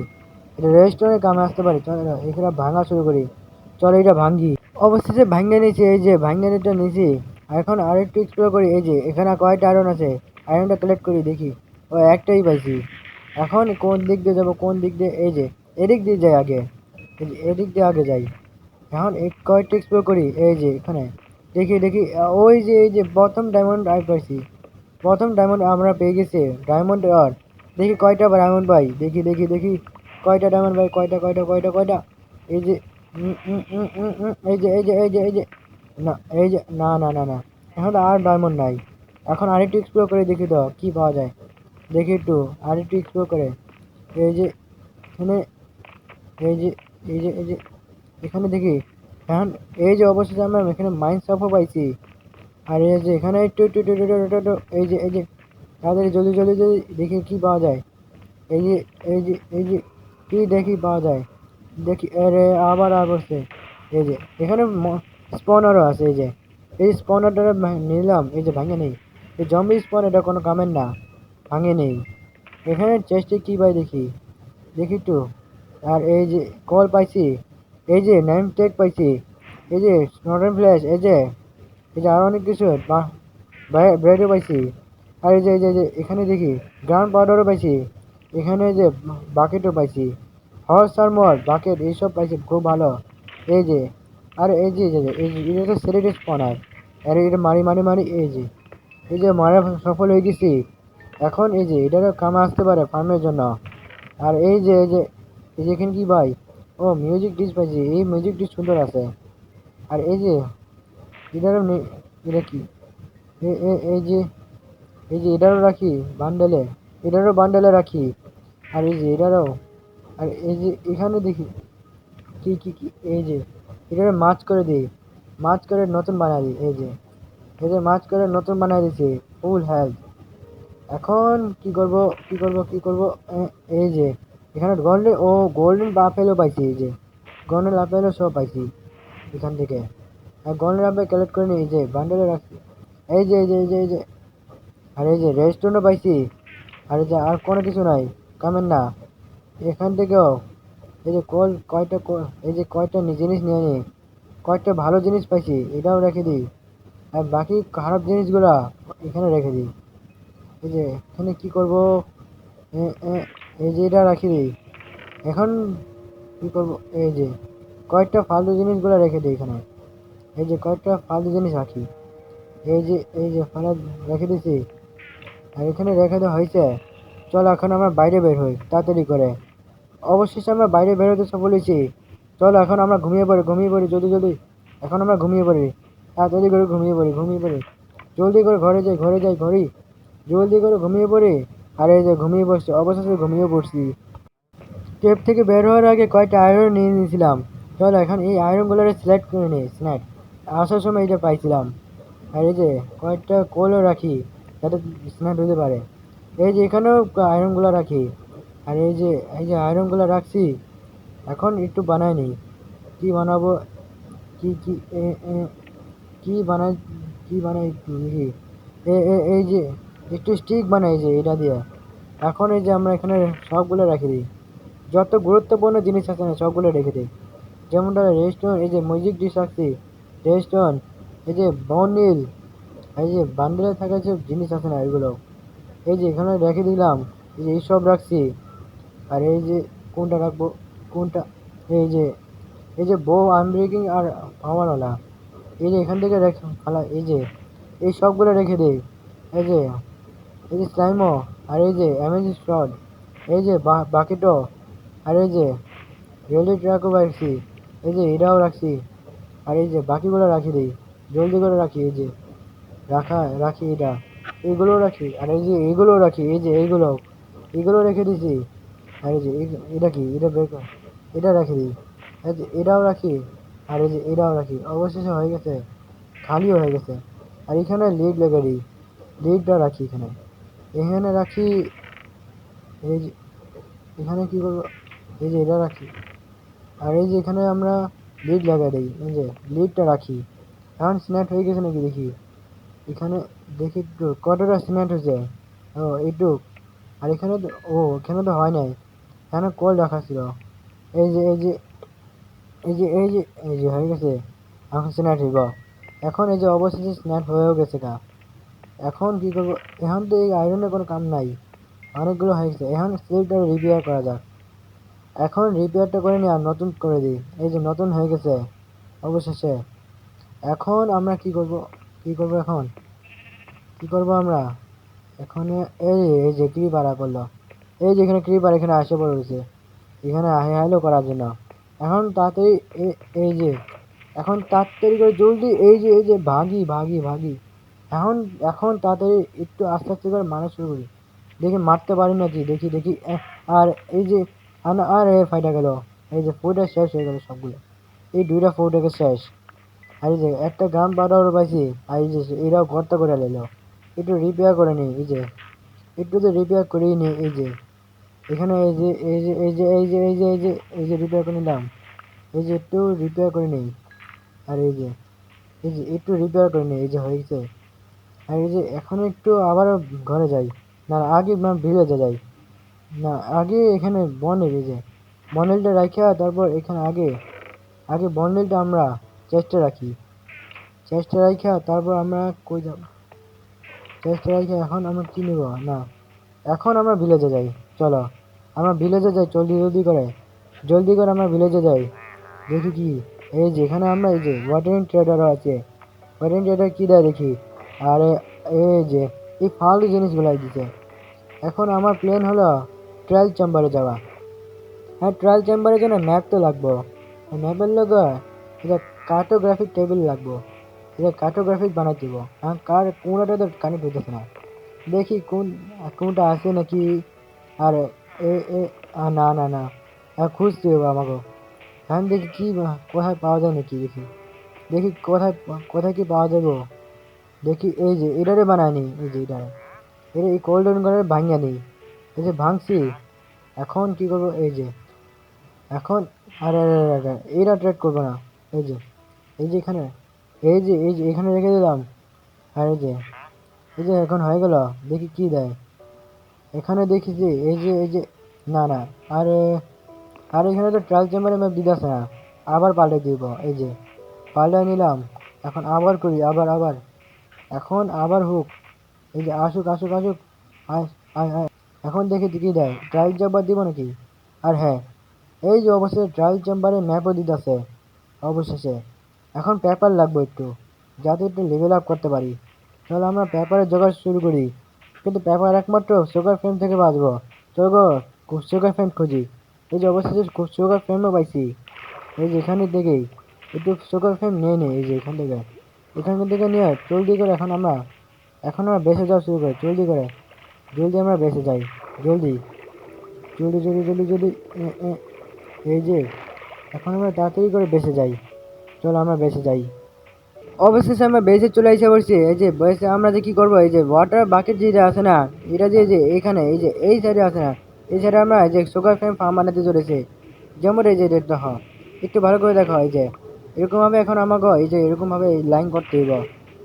এটা রেস্টুরেন্টে কামে আসতে পারি, চল এখানে ভাঙা শুরু করি। চলো এটা ভাঙ্গি। অবশেষে ভাঙে নিয়েছি, এই যে ভাঙে নিতে নিয়েছি। আর এখন আরেকটু এক্সপ্লোর করি। এই যে এখানে কয়টা আয়রন আছে, আয়রনটা কালেক্ট করি দেখি। ও একটাই পাইছি। এখন কোন দিক দিয়ে যাবো, কোন দিক দিয়ে, এই যে এদিক দিয়ে যাই আগে, এই যে এদিক দিয়ে আগে যাই। এখন এই কয়টা এক্সপ্লোর করি, এই যে এখানে দেখি দেখি ওই যে এই যে প্রথম ডায়মন্ড আই পাইছি, প্রথম ডায়মন্ড আমরা পেয়ে গেছি, ডায়মন্ড। আর দেখি কয়টা ডায়মন্ড পাই, দেখি দেখি দেখি কয়টা ডায়মন্ড পাই, কয়টা কয়টা কয়টা কয়টা। এই যে এই যে এই যে এই যে এই যে না, এই যে না না না না, এখন আর ডায়মন্ড নাই। এখন আরেকটু এক্সপ্লোর করে দেখি তো কি পাওয়া যায়, দেখি একটু আরেকটু এক্সপ্লোর করে। এই যে এখানে, এই যে এই যে এই যে এখানে দেখি। এখন এই যে অবশেষে আমরা এখানে মাইন্ড সাফও পাইছি। আর এই যে এখানে একটু একটু একটু একটু একটু একটু এই যে তাড়াতাড়ি জলদি জলদি জলদি দেখি কি পাওয়া যায়। এই যে এই যে এই যে কি দেখি পাওয়া যায়, দেখি। আরে আবার আর বসছে। এই যে এখানে স্পনারও আছে, এই যে এই স্পনারটা নিলাম, এই যে ভাঙে নেই। এই জম্বি স্পন, এটা কোনো কামের না, ভাঙে নেই। এখানে চেস্টে কি পাই দেখি, দেখি তো। আর এই যে কল পাইছি, এই যে নেম ট্যাগ পাইছি, এই যে স্নটেন ফ্ল্যাশ, এই যে আরো অনেক কিছু ব্রেডও পাইছি। আর এই যে এই যে এই যে এখানে দেখি গ্রাউন্ড পাউডারও পাইছি। এখানে এই যে বাকেটও পাইছি, হর্স আর্মর বাকেট এইসব পাইছি, খুব ভালো। এই যে আর এই যে এই যে এটা তো সেলেট স্পনার। আর এটা মারি মারি মারি, এই যে মারা সফল হয়ে গেছি। এখন এই যে এটারও কামে আসতে পারে ফার্মের জন্য। আর এই যে এই যে এই যে এখানে কি ভাই, ও মিউজিক ডিস পাইছি, এই মিউজিক ডিস সুন্দর আছে। আর এই যে এটারও এটা কি, এই যে এই যে এটারও রাখি বান্ডেলে, এটারও বান্ডেলে রাখি। আর এই যে এটারও। আর এই যে এখানে দেখি কি কি কি, এই যে এটারও মাছ করে দিই, মাছ করে নতুন বানাই দিই। এই যে এই যে মাছ করে নতুন বানাই দিছি, ফুল হেলথ। এখন কি করব কি করব কি করব, এই যে এখানে গোল্ডেন, ও গোল্ডেন আপেলও পাইছি, এই যে গোল্ডেন আপেলও সব পাইছি এখান থেকে। আর গোল্ডেন আপেল কালেক্ট করে নিই, এই যে বান্ডেলে রাখছি। এই যে এই যে এই যে এই যে আর এই যে রেস্টুরেন্টও পাইছি। আর এই যে আর কোনো কিছু নাই কামেন না এখান থেকেও। এই যে এই যে কয়টা জিনিস নিয়ে নিই, কয়েকটা ভালো জিনিস পাইছি, এটাও রেখে দিই। আর বাকি খারাপ জিনিসগুলা এখানে রেখে দিই। এই যে এখানে কি করব, এই যে এটা রাখি দিই। এখন কি করব, এই যে কয়েকটা ফালতু জিনিসগুলো রেখে দিই এখানে। এই যে কয়েকটা ফালতু জিনিস রাখি, এই যে ফালা রেখে দিছি। আর এখানে রেখে দেওয়া হয়েছে। চল এখন আমরা বাইরে বের হই তাড়াতাড়ি করে। অবশেষে আমরা বাইরে বের হতে সফল হয়েছি। চল এখন আমরা ঘুমিয়ে পড়ি জলদি জলদি। এখন আমরা ঘুমিয়ে পড়ি, তাড়াতাড়ি করে ঘুমিয়ে পড়ি। জলদি করে ঘরে যাই ঘরে, জলদি করে ঘুমিয়ে পড়ি। আর এই যে ঘুমিয়ে পড়ছি, অবশেষে ঘুমিয়ে পড়ছি। কেপ থেকে বের হওয়ার আগে কয়েকটা আয়রন নিয়ে নিয়েছিলাম। চল এখন এই আয়রনগুলো সিলেক্ট করে নিই। স্ন্যাক আসার সময় এটা পাইছিলাম। আর এই যে কয়েকটা কোলও রাখি, যাতে স্ন্যাক হতে পারে। এই যে এখানেও আয়রনগুলো রাখি। আর এই যে আয়রনগুলো রাখছি। এখন একটু বানাই নিই, কি বানাবো, কি কি কি বানাই, কি বানাই একটু দেখি। এই যে একটু স্টিক বানাই যে এটা দিয়ে। এখন এই যে আমরা এখানে সবগুলো রেখে দিই, যত গুরুত্বপূর্ণ জিনিস আছে না সবগুলো রেখে দিই। যেমনটা রেস্টুরেন্ট, এই যে মিউজিক ডিশ রাখছি, রেস্টুরেন্ট, এই যে বর্নিল, এই যে বান্ডেলে থাকা যে জিনিস আছে না এগুলো, এই যে এখানে রেখে দিলাম। এই যে এইসব রাখছি। আর এই যে কোনটা রাখবো, কোনটা, এই যে বউ আনব্রেকিং আর পাওয়ারওয়ালা, এই যে এখান থেকে রেখে ফালা, এই যে এই সবগুলো রেখে দিই। এই যে স্লাইমো, আর এই যে অ্যামেজিং ফ্রড, এই যে বাকেটও, আর এই যে রেলি ট্র্যাকও রাখছি। এই যে এটাও রাখছি। আর এই যে বাকিগুলো রাখি দিই, জলদি করে রাখি। এই যে রাখি এটা, এগুলোও রাখি। আর এই যে এগুলোও রাখি, এই যে এগুলো রেখে দিছি। আর এই যে এটা কি, এটা বের কর, এটা রেখে দিই। এই যে এটাও রাখি। আর এই যে এটাও রাখি। অবশেষে হয়ে গেছে, খালিও হয়ে গেছে। আর এখানে লিড লেগে দিই, লিডটা রাখি এখানে, এখানে রাখি। এই যে এখানে কি করবো, এই যে এটা রাখি। আর এই যে এখানে আমরা লিড লাগাই দিই, এই যে লিডটা রাখি। এখন স্ন্যাট হয়ে গেছে নাকি দেখি, এখানে দেখি একটু কতটা স্ন্যাট হয়েছে। ও এইটুক। আর এখানে তো এখানে তো হয় নাই, এখানে কল রাখা ছিল। এই যে এই যে এই যে এই যে এই যে হয়ে গেছে, এখন স্ন্যাপ হইব। এখন এই যে অবশেষে স্ন্যাপ হয়েও গেছে গা। এখন কি করবো? এখন তো এই আয়রনের কোনো কাম নাই, অনেকগুলো হয়ে গেছে। এখন স্লিপটা রিপেয়ার করা যাক। এখন রিপেয়ারটা করে নিই আর নতুন করে দিই। এই যে নতুন হয়ে গেছে অবশেষে। এখন আমরা কি করব? কি করব এখন? কি করব আমরা এখন? এই এই যে ক্রিপার করলো, এই যে এখানে ক্রিপার এখানে আসে পড়েছে, এখানে হাইলো করার জন্য। এখন তাড়াতাড়ি এই যে এখন তাড়াতাড়ি করে জলদি এই যে ভাগি ভাগি ভাগি। এখন এখন তাড়াতাড়ি একটু আস্তে আস্তে করে মারা শুরু করি। দেখি মারতে পারি নাকি, দেখি দেখি আর এই যে আর ফাইটা গেল। এই যে ফুটে শেষ হয়ে গেল সবগুলো, এই দুইটা ফুটে শেষ। আর এই যে একটা গান পাউডারও পাইছি। আর এই যে এরাও গর্ত করে নিল। একটু রিপেয়ার করে নিই, এই যে একটু তো রিপেয়ার করেই নিই। এই যে এখানে এই যে এই যে এই যে এই যে এই যে এই যে এই যে রিপেয়ার করে নিলাম। এই যে একটু রিপেয়ার করে নিই। আর এই যে একটু রিপেয়ার করে নিই, এই যে হয়েছে। আর এই যে এখন একটু আবার ঘরে যাই, না আগে ভিলেজে যাই। না আগে এখানে বনের, এই যে বনেলটা রাখিয়া তারপর এখানে আগে আগে বনেলটা আমরা চেষ্টা রাখি। চেষ্টা রাখিয়া তারপর আমরা কই যাব? চেষ্টা রাখিয়া এখন আমরা কি নেব? না এখন আমরা ভিলেজে যাই। চলো আমরা ভিলেজে যাই, জলদি জলদি করে, জলদি করে আমরা ভিলেজে যাই। দেখি কি, এই যে এখানে আমরা এই যে ওয়াটারিং ট্রেডারও আছে। ওয়াটারিং ট্রেডার কি দেয় দেখি। আরে এই যে এই ফালতু জিনিসগুলাই দিছে। এখন আমার প্ল্যান হলো ট্রায়াল চেম্বারে যাওয়া। হ্যাঁ, ট্রায়াল চেম্বারের জন্য ম্যাপ তো লাগবো। ম্যাপের লগে এটা কার্টোগ্রাফিক টেবিল লাগবো। এটা কার্টোগ্রাফিক বানাই দিব। কার কোনটা তো কানেক্ট হইতেছে না। দেখি কোনটা আছে নাকি। আর এ এ না না না, খুঁজতে হবে আমাকে। এখন দেখি কি কোথায় পাওয়া যায় নাকি, দেখি দেখি কোথায় কোথায় কি পাওয়া যাবো। দেখি এই যে এটারে বানায়নি, এই যে এটারে এটা এই কোল্ডেন করে ভাঙিয়া নিই। এই যে ভাঙছি। এখন কি করবো? এই যে এখন আরে আরে আরে আরে, এইটা ট্রেড করবো না। এই যে এখানে এই যে এখানে রেখে দিলাম। আর এই যে এখন হয়ে গেল। দেখি কি দেয় এখানে, দেখি যে এই যে না না, আরে আর এখানে তো ট্রায়াল চেম্বারে ম্যাপ দিতেছে না। আবার পাল্টে দিব। এই যে পাল্টে নিলাম। এখন আবার করি, আবার আবার এখন আবার হুক। এই যে আসুক আসুক আসুক, আয় আয় আয়। এখন দেখি কি দেয়, ট্রায়াল চেম্বার দিব নাকি? আর হ্যাঁ, এই যে অবশ্যই ট্রায়াল চেম্বারে ম্যাপও দিতেছে অবশেষে। এখন পেপার লাগবে একটু, যাতে একটু লেভেল আপ করতে পারি। তাহলে আমরা পেপারের জোগাড় শুরু করি। কিন্তু পেপার একমাত্র সুগার ফ্রেম থেকে বাঁচবো। চলো সুগার ফ্রেম খুঁজি। এই যে অবশেষে সুগার ফ্রেমও পাইছি। এই যে এখানে দেখেই একটু সুগার ফ্রেম নিয়ে নেই। এই যে এখান থেকে নিয়ে জলদি করে এখন আমরা বেঁচে যাওয়া শুরু করি। জলদি করে জলদি আমরা বেঁচে যাই। জলদি জলদি জলদি জলদি জলদি। এ, এ, এই যে এখন আমরা তাড়াতাড়ি করে বেঁচে যাই। চলো আমরা বেঁচে যাই। অবশেষে আমরা বেঁচে চলে এসে পড়ছি। এই যে বেঁচে আমরা যে কি করবো, এই যে ওয়াটার বাকেট যেটা আছে না, এটা যে এখানে এই যে এই সাইডে আছে না, এই সাইডে আমরা এই যে সুগার ফ্রেম ফার্ম বানাতে চলেছি। যেমন এই যে দেখো, একটু ভালো করে দেখো। এই যে এরকম ভাবে এখন আমাকে এই যে এরকম ভাবে লাইন করতে হইব।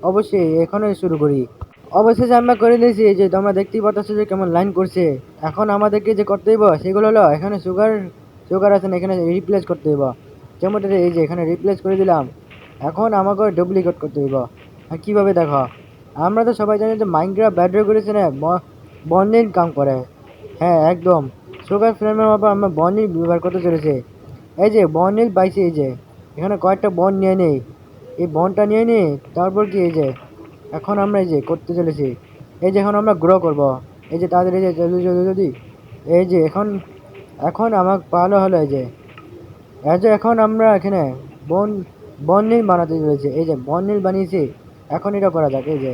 অবশ্যই এখনই শুরু করি। অবশেষে আমরা করে দিয়েছি। এই যে তোমরা দেখতেই পাচ্ছ যে কেমন লাইন করছে। এখন আমাদেরকে যে করতে হইব সেগুলো হলো, এখানে সুগার আছে না, এখানে রিপ্লেস করতে হইব। যেমন এই যে এখানে রিপ্লেস করে দিলাম। এখন আমাকে ডুপ্লিকেট করতে হইব। আর কীভাবে দেখো, আমরা তো সবাই জানি যে মাইনক্রাফট ব্যাটারি করেছে না বন্ডিং কাম করে। হ্যাঁ একদম, সুগার ফ্রেমের মতো আমরা বন্ডিং ব্যবহার করতে চলেছে। এই যে বন্ডিল পাইছি, এই যে এখানে কয়েকটা বন নিয়ে নেই। এই বনটা নিয়ে নিই, তারপর কি এই যে এখন আমরা এই যে করতে চলেছি। এই যে এখন আমরা গ্রো করব। এই যে তাদের এই যে জলদি জলদি জলদি। এই যে এখন এখন আমার ভালো হলো। এই যে এখন আমরা এখানে বন বননীল বানাতে চলেছি। এই যে বননীল বানিয়েছি। এখন এটা করা যাক। এই যে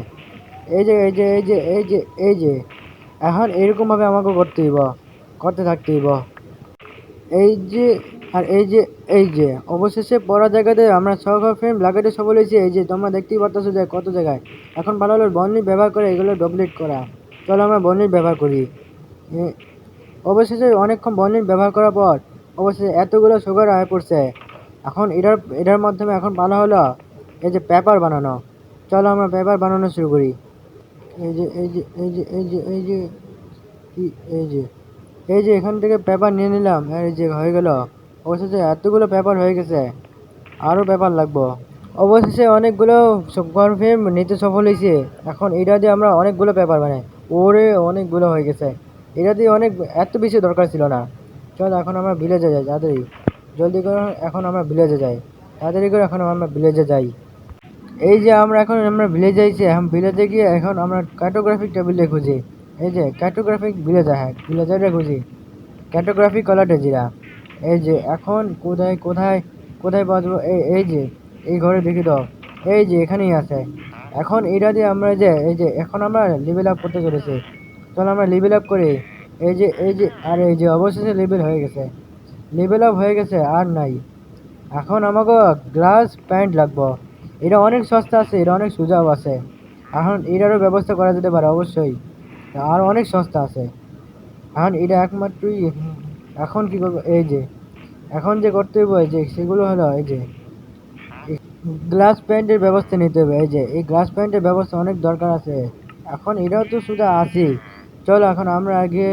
এই যে এই যে এই যে এই যে এই যে এখন এরকম ভাবে আমাকে করতে হইব, করতে থাকতে হইব। এই যে আর এই যে অবশেষে পড়া জায়গাতে আমরা সুগার ফ্রেম লাগাতে সফল হয়েছি। এই যে তোমরা দেখতেই পাচ্ছ যে কত জায়গায়। এখন ভালো হলো বর্ণিল ব্যবহার করে এগুলো ডুপ্লিকেট করা। চলো আমরা বর্ণিল ব্যবহার করি। অবশেষে অনেকক্ষণ বর্ণিল ব্যবহার করার পর অবশেষে এতগুলো সুগার হয়ে পড়ছে। এখন এটার মাধ্যমে এখন ভালো হলো এই যে পেপার বানানো। চলো আমরা পেপার বানানো শুরু করি। এই যে এই যে এই যে এই যে এই যে এই যে এখান থেকে পেপার নিয়ে নিলাম, এই যে হয়ে গেল। অবশেষে এতগুলো পেপার হয়ে গেছে, আরও পেপার লাগবো। অবশেষে অনেকগুলো ফিল্ম নিতে সফল হয়েছে। এখন এটা দিয়ে আমরা অনেকগুলো পেপার বানাই। ওরে অনেকগুলো হয়ে গেছে, এটা দিয়ে অনেক, এত বেশি দরকার ছিল না। চল এখন আমরা ভিলেজে যাই, তাড়াতাড়ি জলদি করে এখন আমরা ভিলেজে যাই, তাড়াতাড়ি করে এখন আমরা ভিলেজে যাই। এই যে আমরা ভিলেজে আইছি, এখন ভিলেজে গিয়ে এখন আমরা কার্টোগ্রাফিক টেবিলে খুঁজি। এই যে কার্টোগ্রাফিক ভিলেজ, হ্যাঁ ভিলেজারে খুঁজি ক্যাটোগ্রাফি কলাটে জিরা। এই যে এখন কোথায় কোথায় কোথায় বাজবো, এই যে এই ঘরে দেখি তো, এই যে এখানেই আছে। এখন এটা দিয়ে আমরা এখন আমরা লেভেল আপ করতে চলেছি। চল আমরা লেভেল আপ করি। আর এই যে অবশেষে লেভেল হয়ে গেছে, লেভেল আপ হয়ে গেছে আর নাই। এখন আমাকে গ্লাস প্যান্ট লাগবো। এটা অনেক সস্তা আছে, এটা অনেক সুযোগ আছে। এখন এটারও ব্যবস্থা করা যেতে পারে অবশ্যই, আর অনেক সস্তা আছে। এখন এটা একমাত্রই এখন কি করবো, এখন যে করতে হবে সেগুলো হলো গ্লাস প্যান্টের ব্যবস্থা নিতে হবে। এই গ্লাস প্যান্টের ব্যবস্থা অনেক দরকার আছে। এখন এটাও তো শুধু আছে। চলো এখন আমরা আগে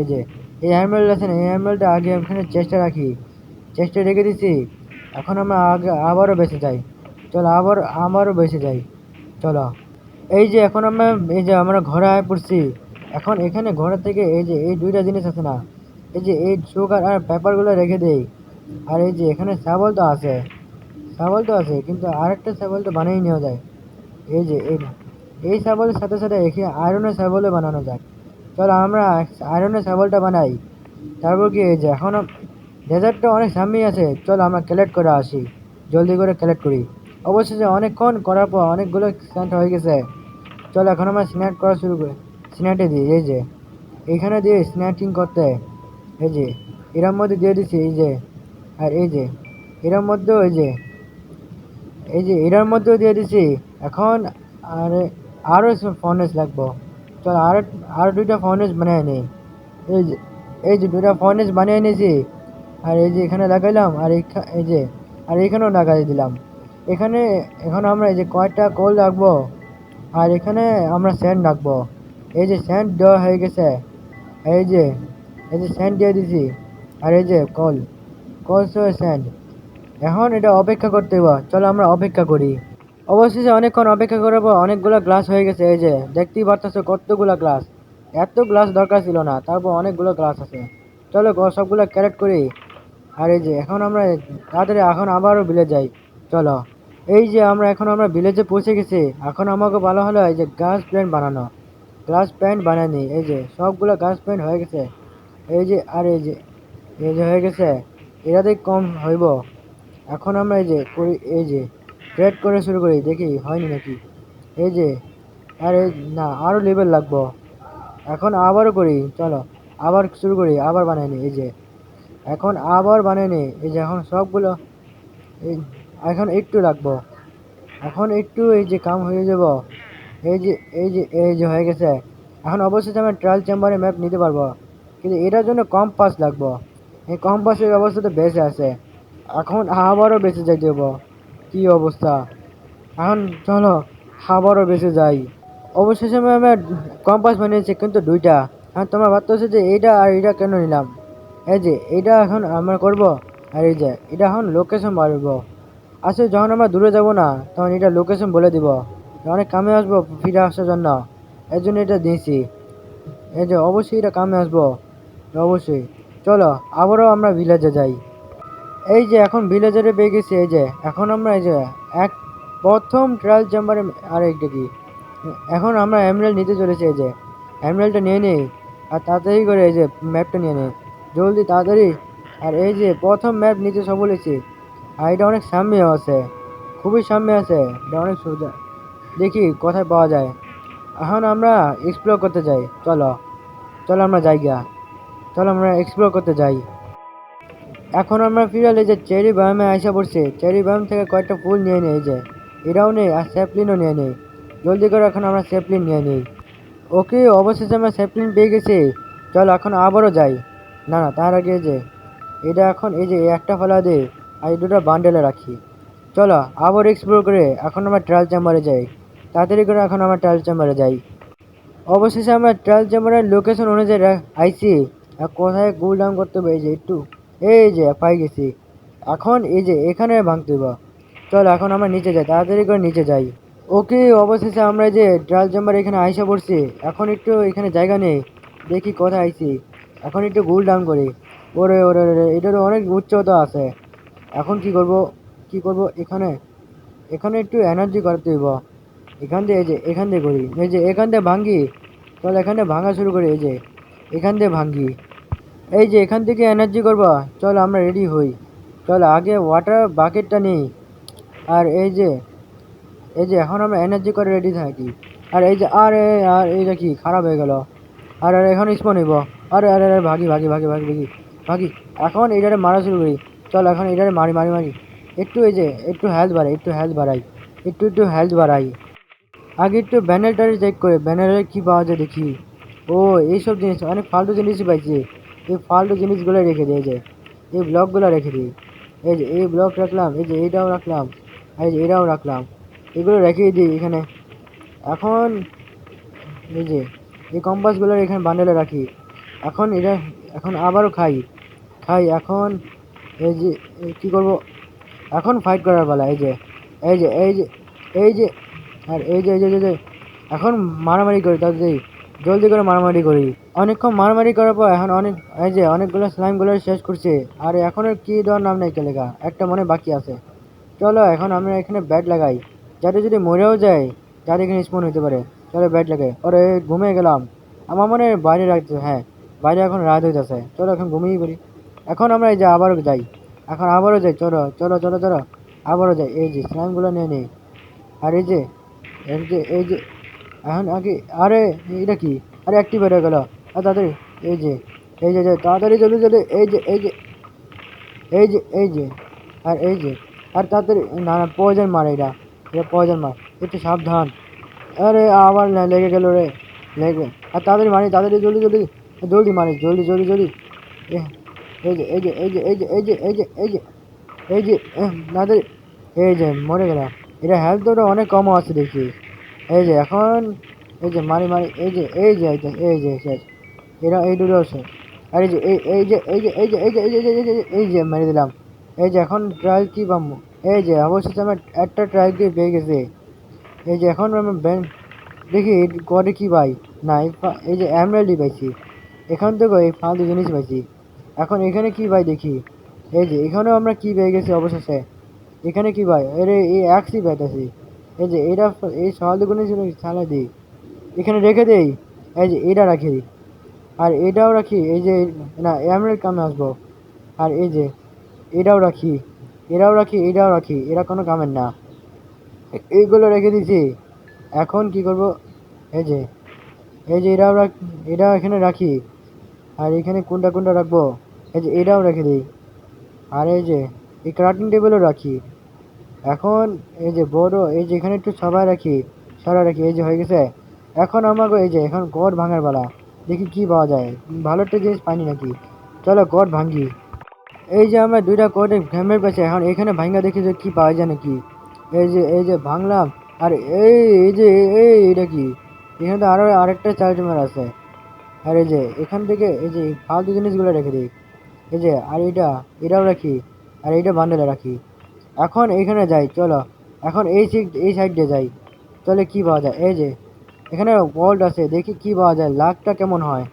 এই যে এই হ্যান্ডেল আছে না, এই হ্যান্ডেলটা আগে ওখানে চেষ্টা রাখি, চেষ্টা রেখে দিছি। এখন আমরা আগে আবারও বেঁচে যাই। চলো আবারও বেঁচে যাই। চলো এখন আমরা ঘরে আয় পড়ছি। এখন এখানে ঘরের থেকে এই দুইটা জিনিস আছে না, এই সুগার আর পেপারগুলো রেখে দেই। আর এখানে শাবল তো আছে, কিন্তু আরেকটা শাবল তো বানিয়ে নেওয়া যায়। এই শাবলের সাথে সাথে এখানে আয়রনের শাবলও বানানো যায়। চলো আমরা আয়রনের শাবলটা বানাই। তারপর কি এখনো ডেজার্টটা অনেক সামনেই আছে, চলো আমরা কালেক্ট করে আসি, জলদি করে কালেক্ট করি। অবশেষে অনেকক্ষণ করার পর অনেকগুলো স্ন্যাট হয়ে গেছে। চলো এখন আমরা স্ন্যাট করা শুরু করি। স্ন্যাটে দিই এইখানে দিয়ে স্ন্যাটিং করতে, এই যে এরার মধ্যে দিয়ে দিচ্ছি, আর এরার মধ্যেও এটার মধ্যেও দিয়ে দিছি। এখন আর আরও ফর্নেস লাগবো। চল আর দুইটা ফর্নেস বানিয়ে নিই। এই যে দুইটা ফর্নেস বানিয়ে নিয়েছি। আর এখানে লাগাইলাম, আর আর এখানেও লাগাই দিলাম। এখানে এখন আমরা কয়টা কোল রাখবো, আর এখানে আমরা স্যান্ড রাখবো। স্যান্ড দেওয়া হয়ে গেছে। এই যে স্যান্ড দিয়ে দিছি, আর কল স্যান্ড। এখন এটা অপেক্ষা করতে হবে, চলো আমরা অপেক্ষা করি। অবশেষে অনেকক্ষণ অপেক্ষা করার পর অনেকগুলো গ্লাস হয়ে গেছে। দেখতেই পারতেছো কতগুলো গ্লাস, এত গ্লাস দরকার ছিল না, তারপর অনেকগুলো গ্লাস আছে। চলো সবগুলো ক্যারেক্ট করি। আর এখন আমরা তাড়াতাড়ি এখন আবারও ভিলেজ যাই। চলো এখন আমরা ভিলেজে পৌঁছে গেছি। এখন আমাকে ভালো হলো গ্লাস প্যান্ট বানানো, গ্লাস প্যান্ট বানায়নি। সবগুলো গ্লাস প্যান্ট হয়ে গেছে। আর হয়ে গেছে, এটাতেই কম হইব। এখন আমরা করি, ট্রেড করে শুরু করি, দেখি হয়নি নাকি। এই যে আর না, আরও লেভেল লাগবো। এখন আবারও করি, চলো আবার শুরু করি, আবার বানাই নি। এখন আবার বানাই নি। এখন সবগুলো এখন একটু লাগবো, এখন একটু কাম হয়ে যাব। এই যে হয়ে গেছে। এখন অবশ্যই আমরা ট্রায়াল চেম্বারে ম্যাপ নিতে পারবো, কিন্তু এটার জন্য কম্পাস লাগবো। এই কম্পাসের ব্যবস্থা তো বেঁচে আছে। এখন আবারও বেঁচে যাইতে হবো, কি অবস্থা। এখন চলো আবারও বেঁচে যাই। অবশেষে আমি কম্পাস বানিয়েছি, কিন্তু দুইটা। এখন তোমার ভাবতেছো যে এইটা আর এইটা কেন নিলাম। এইটা এখন আমরা করব, আর এটা এখন লোকেশন বাড়বো। আসলে যখন আমরা দূরে যাব না, তখন এটা লোকেশন বলে দিব, অনেক কামে আসবো ফিরে আসার জন্য। এর জন্য এটা দিয়েছি। অবশ্যই এটা কামে আসবো, অবশ্যই। চলো আবারও আমরা ভিলেজে যাই। এখন ভিলেজারে পেয়ে গেছি। এখন আমরা এক প্রথম ট্রায়াল চেম্বারে, আর একটা কি, এখন আমরা এমরাল্ড নিতে চলেছি। এমরাল্ডটা নিয়ে নেই, আর তাড়াতাড়ি করে ম্যাপটা নিয়ে নেই, জলদি তাড়াতাড়ি। আর প্রথম ম্যাপ নিতে সফল হয়েছি। আর এটা অনেক সামনে আছে, খুবই সামনে আছে, এটা অনেক সোজা। দেখি কোথায় পাওয়া যায়। এখন আমরা এক্সপ্লোর করতে যাই। চলো আমরা যাই গিয়া, চলো আমরা এক্সপ্লোর করতে যাই। এখন আমরা ফিরালে চেরি বায়ামে আইসা পড়ছি। চেরি বায়াম থেকে কয়েকটা ফুল নিয়ে নেই, এটাও নেই, আর স্যাপলিনও নিয়ে নেই। জলদি করে এখন আমরা স্যাপলিন নিয়ে নিই। ওকে, অবশেষে আমরা স্যাপলিন পেয়ে গেছি। চল এখন আবারও যাই। না না, তার আগে এটা এখন একটা ফেলা দে, আর এই দুটো বান্ডেলে রাখি। চলো আবার এক্সপ্লোর করে এখন আমরা ট্রায়াল চেম্বারে যাই, তাড়াতাড়ি করে এখন আমরা ট্রায়াল চেম্বারে যাই। অবশেষে আমরা ট্রায়াল চেম্বারের লোকেশন অনুযায়ী আইছি। আর কোথায় কুল ডাউন করতে হবে এই যে একটু, এই যে পাই গেছি। এখন এই যে এখানে ভাঙতে হবে। চল এখন আমরা নিচে যাই, তাড়াতাড়ি করে নিচে যাই। ওকে, অবশেষে আমরা এই যে ট্রায়াল চেম্বার এখানে আইসা পড়ছি। এখন একটু এখানে জায়গা নেই, দেখি কোথায় আইছি। এখন একটু গুল ডাউন করি। ওরে ওরে ওরে, এটারও অনেক উচ্চতা আছে। এখন কি করব, কি করব এখানে, এখানে একটু এনার্জি করতে হইব। এখান দিয়ে এই যে এখান দিয়ে করি, এই যে এখান দিয়ে ভাঙ্গি। চল এখানে ভাঙা শুরু করি, এই যে এখান দিয়ে ভাঙ্গি। এই যে এখান থেকে এনার্জি করবা। চল আমরা রেডি হই। চল আগে ওয়াটার বাকেটটা নেই। আর এই যে এখন আমরা এনার্জি করে রেডি থাকি। আর এই যে আর এইটা কি খারাপ হয়ে গেল। আর এখন স্পন হইব। আরে আরে আরে, ভাগি ভাগি ভাগি ভাগি ভাগি ভাগি। এখন এইটারে মারা শুরু করি। চল এখন এইটারে মারি মারি মারি। একটু এই যে একটু হেলথ বাড়াই, একটু হেলথ বাড়াই, একটু হেলথ বাড়াই। আগে একটু ব্যানারটারে চেক করে ব্যানারে কি পাওয়া যায় দেখি। ও, এইসব জিনিস অনেক ফালতু জিনিসই পাইছি। এই ফালতু জিনিসগুলো রেখে দিই, এই যে এই ব্লকগুলো রেখে দিই। এই যে এই ব্লক রাখলাম, এই যে এইটাও রাখলাম, আর এই যে এটাও রাখলাম। এগুলো রেখেই দিই এখানে। এখন এই যে এই কম্পাসগুলো এখানে বান্ডেলে রাখি। এখন এটা এখন আবারও খাই খাই। এখন এই যে কী করব, এখন ফাইট করার পালা। এই যে এই যে এই যে এই যে আর এই যে এই যে এই যে এখন মারামারি করি, তাড়াতাড়ি জলদি করে মারামারি করি। অনেকক্ষণ মারামারি করার পর এখন এই যে অনেকগুলো স্লাইমগুলো শেষ করছে। আর এখনও কি দেওয়ার নাম নেই কেলেগা, একটা মনে বাকি আছে। চলো এখন আমরা এখানে ব্যাট লাগাই, যাতে যদি মরেও যায় যাতে এখানে স্পন হতে পারে। চলো ব্যাট লাগাই। ওরে ঘুমিয়ে গেলাম। আমার মনে হয় বাইরে রাখতে, হ্যাঁ বাইরে এখন রাত হইতেছে। চলো এখন ঘুমিয়ে পড়ি। এখন আমরা এই যে আবারও যাই, এখন আবারও যাই। চলো চলো চলো চলো, আবারও যাই। এই যে স্লাইমগুলো নিয়ে নিই। আর এই যে এখন আগে, আরে এটা কি, আরে অ্যাক্টিভেট হয়ে গেল। আর তাড়াতাড়ি এই যে এই যে তাড়াতাড়ি জলদি জলদি, এই যে আর এই যে আর তাড়াতাড়ি, না না পয়জন মার, এটা এটা পয়জন মার, একটু সাবধান। আরে আবার না লেগে গেল রে, লেগে। আর তাড়াতাড়ি মারি, তাড়াতাড়ি জলদি জলদি জলদি মারি, জলদি জলদি জলদি। এ- এই যে তাড়াতাড়ি, এই যে মরে গেলাম। এটা হেলথ তো অনেক কমও আছে দেখি। এই যে এখন এই যে মারি মারি, এই যে শেষ। এরা এই দুটো শেষ। আর এই যে এই যে মেরে দিলাম। এই যে এখন ট্রায়াল কি পাবো। এই যে অবশেষে আমার একটা ট্রায়াল কি পেয়ে গেছে। এই যে এখন আমি দেখি গডে কি পাই। না এই যে এমরাল্ডই পাইছি। এখান থেকে এই ফালতু জিনিস পাইছি। এখন এখানে কি পাই দেখি। এই যে এখানেও আমরা কি পেয়ে গেছি অবশেষে। এখানে কি ভাই, আরে এই একই পাইতেছি। এই যে এটা, এই সওয়ালগুলো ছিল ছালা দিই, এখানে রেখে দেই। এই যে এটা রাখি, আর এটাও রাখি। এই যে না এমরাল্ড কামে আসবো। আর এই যে এটাও রাখি, এটাও রাখি, এরা কোনো কামের না। এইগুলো রেখে দিছি। এখন কি করব, এই যে এটাও এটাও এখানে রাখি। আর এখানে কোনটা কোনটা রাখবো, এই যে এটাও রেখে দিই। আর এই যে এই ক্রাফটিং টেবিলও রাখি। এখন এই যে বড়, এই যে এখানে একটু সবাই রাখি, সরা রাখি। এই যে হয়ে গেছে। এখন আমাকে এই যে এখন গড় ভাঙার বেলা, দেখি কি পাওয়া যায়। ভালো একটা জিনিস পাইনি নাকি। চলো গড় ভাঙ্গি। এই যে আমরা দুইটা কোডে ঘ্যামের পাশে, এখন এখানে ভাঙ্গা দেখি যে কি পাওয়া যায় নাকি। এই যে ভাঙলাম। আর এই যে এটা কি, এখানে তো আরো আরেকটা চার্জার আছে। আর এই যে এখান থেকে এই যে ফালতু জিনিসগুলো রেখে দিই। এই যে আর এটাও রাখি। আর এইটা বান্ডেলে রাখি। এখন এইখানে যাই চলো। এখন এই সাইড দিয়ে যাই। চলে কি পাওয়া যায়। এই যে এখানে ওয়ার্ল্ড আছে, দেখি কি পাওয়া যায়, লাকটা কেমন হয়।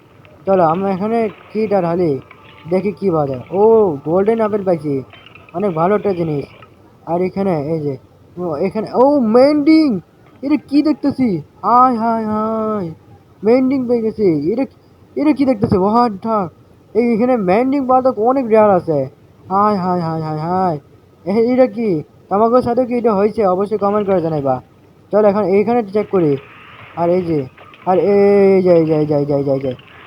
চলো আমরা এখানে কিটা ঢালি, দেখি কি পাওয়া যায়। ও, গোল্ডেন আপেল পাইছি, অনেক ভালো একটা জিনিস। আর এখানে এই যে এখানে মেন্ডিং, এটা কি দেখতেছি। হাই হাই হাই, মেন্ডিং পেয়ে গেছি। এটা এটা কি দেখতেছে, হোয়াট ঠাক। এখানে মেন্ডিং পাওয়া তো অনেক রেয়ার আছে। High high high high high, এটা কি, তোমাদের সাথে কি এটা হয়েছে অবশ্যই কমেন্ট করে জানাইবা। চল এখন এইখানে চেক করি। আর এই যে আর এই যে এই যে এই যে এই যে এই যে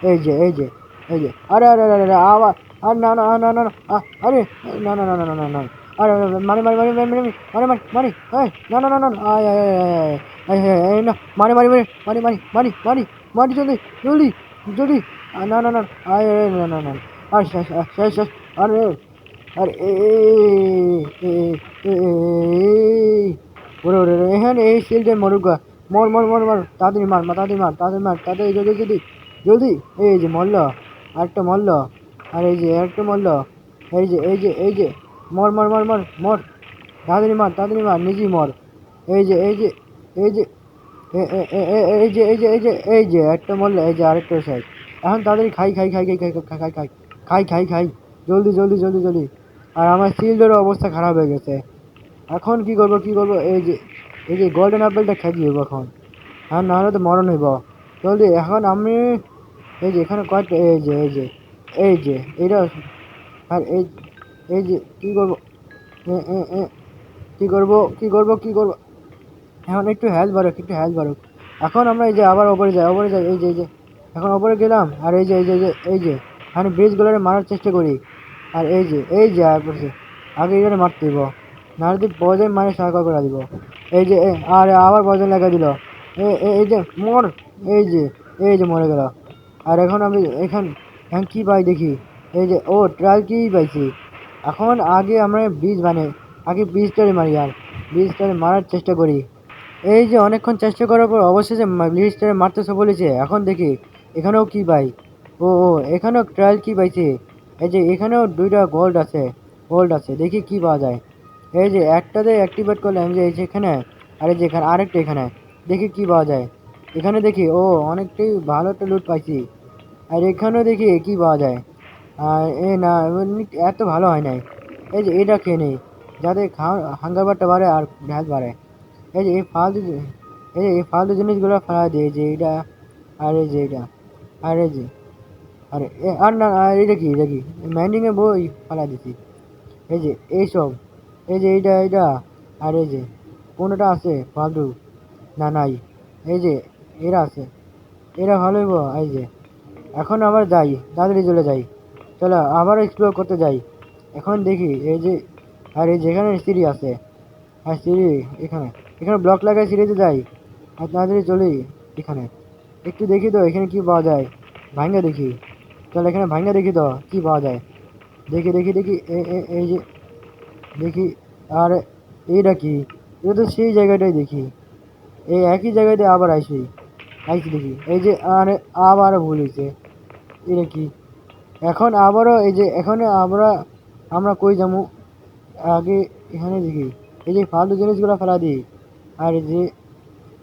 এই যে এই যে এই যে আরে আরে আরে আরে আবার, আর না না না না না আরে না না না না না না না, আরে মারি মারি মারি মারি মারি মারি মারি মারি, এই না না না না, আয় আয় আয় আয় আয় আয় না, মারি মারি মারি মারি মারি মারি মারি মারি, জলদি জলদি জলদি। না না না, আয় আয় না না না, আর শেষ শেষ শেষ। আরে আর এই ওরে ওরে ওরে, এখানে এই শিল্ডের মরুক। মর মর মর মর, তাড়াতাড়ি মার তাড়াতাড়ি মার তাড়াতাড়ি মার তাড়াতাড়ি, জলদি জলদি জলদি। এই যে মরল, আরেকটা মরল, আর এই যে আরেকটা মরল। এই যে মর মর মর মর মর, তাড়াতাড়ি মার নিজেই মর। এই যে এই যে এই যে একটা মরলো, এই যে আরেকটা শেষ। এখন তাড়াতাড়ি খাই খাই খাই খাই খাই খাই খাই খাই খাই খাই খাই, জলদি জলদি জলদি জলদি। আর আমার শিল্ডেরও অবস্থা খারাপ হয়ে গেছে। এখন কি করবো কি করবো, এই যে গোল্ডেন আপেলটা খেয়ে দিব এখন, আর নাহলে তো মরণ হইব। জলদি এখন আমি, এই যে এখানে কয়েকটা, এই যে এইটা, আর এই যে কি করবো, এ, এ, এ, কি করবো। এখন একটু হেল্প বাড়ুক, এখন আমরা এই যে আবার ওপরে যাই এই যে এখন ওপরে গেলাম। আর এই যে আমি ব্রিজগুলোরে মারার চেষ্টা করি। আর এই যে আর করছি, আগে এখানে মারতে দিব, নাহলে তুই পয়জন মানে সাহায্য করে দিব। আর আবার পয়জন লাগা দিল। এই যে মর, এই যে মরে গেল। আর এখন আমি এখন কি পাই দেখি, এই যে ও ট্রায়াল কি পাইছি। এখন আগে ব্রিজটারে মারি, আর ব্রিজটারে মারার চেষ্টা করি। এই যে অনেকক্ষণ চেষ্টা করার পর অবশেষে ব্লিচটারে মারতেছে বলেছে। এখন দেখি এখানেও কি পাই। ও এখানেও ট্রায়াল কি পাইছে। এই যে এখানেও দুইটা গোল্ড আছে, দেখি কি পাওয়া যায়। এই যে একটাতে অ্যাক্টিভেট করলাম, যে এই যে এখানে, আর এই যে এখানে আরেকটা, এখানে দেখি কি পাওয়া যায়। এখানে দেখি অনেকটাই ভালো একটা লুট পাইছি। আর এখানেও দেখি কি পাওয়া যায়। আর না, এত ভালো হয় নাই। এই যে এটা খেয়ে নেই, যাতে হাঙ্গার বারটা বাড়ে আর হেলথ বাড়ে। এই যে এই ফালতু জিনিসগুলো ফেলা দিয়ে, যে এইটা, আর এই যে এইটা, আর এই যে, আর না, আর এটা কি মাইন্ডিং এর বই ফেলা দিছি। এই যে এইসব, এই যে এইটা, আর এই যে কোনটা আছে ফালতু, না নাই। এই যে এরা আছে, এরা ভালো হইব। এই যে এখন আবার যাই, তাড়াতাড়ি চলে যাই, চলো আবার এক্সপ্লোর করতে যাই। এখন দেখি এই যে, আর এই যেখানে সিঁড়ি আছে, আর সিঁড়ি এখানে, ব্লক লাগাই সিঁড়িতে যাই। আর তাড়াতাড়ি চলি এখানে, একটু দেখি তো এখানে কি পাওয়া যায়। ভাঙ্গা দেখি, চল এখানে ভাঙ্গা দেখি তো কি পাওয়া যায়। দেখি এই যে দেখি। আর এইটা কি, এটা তো সেই জায়গাটাই দেখি, এই একই জায়গাতে আবার আইসি দেখি। এই যে আর আবারও ভুল হয়েছে। এটা কি, এখন আবারও এই যে এখানে আমরা কই যাবো আগে। এখানে দেখি এই যে ফালতু জিনিসগুলো ফেলা দিই। আর এই যে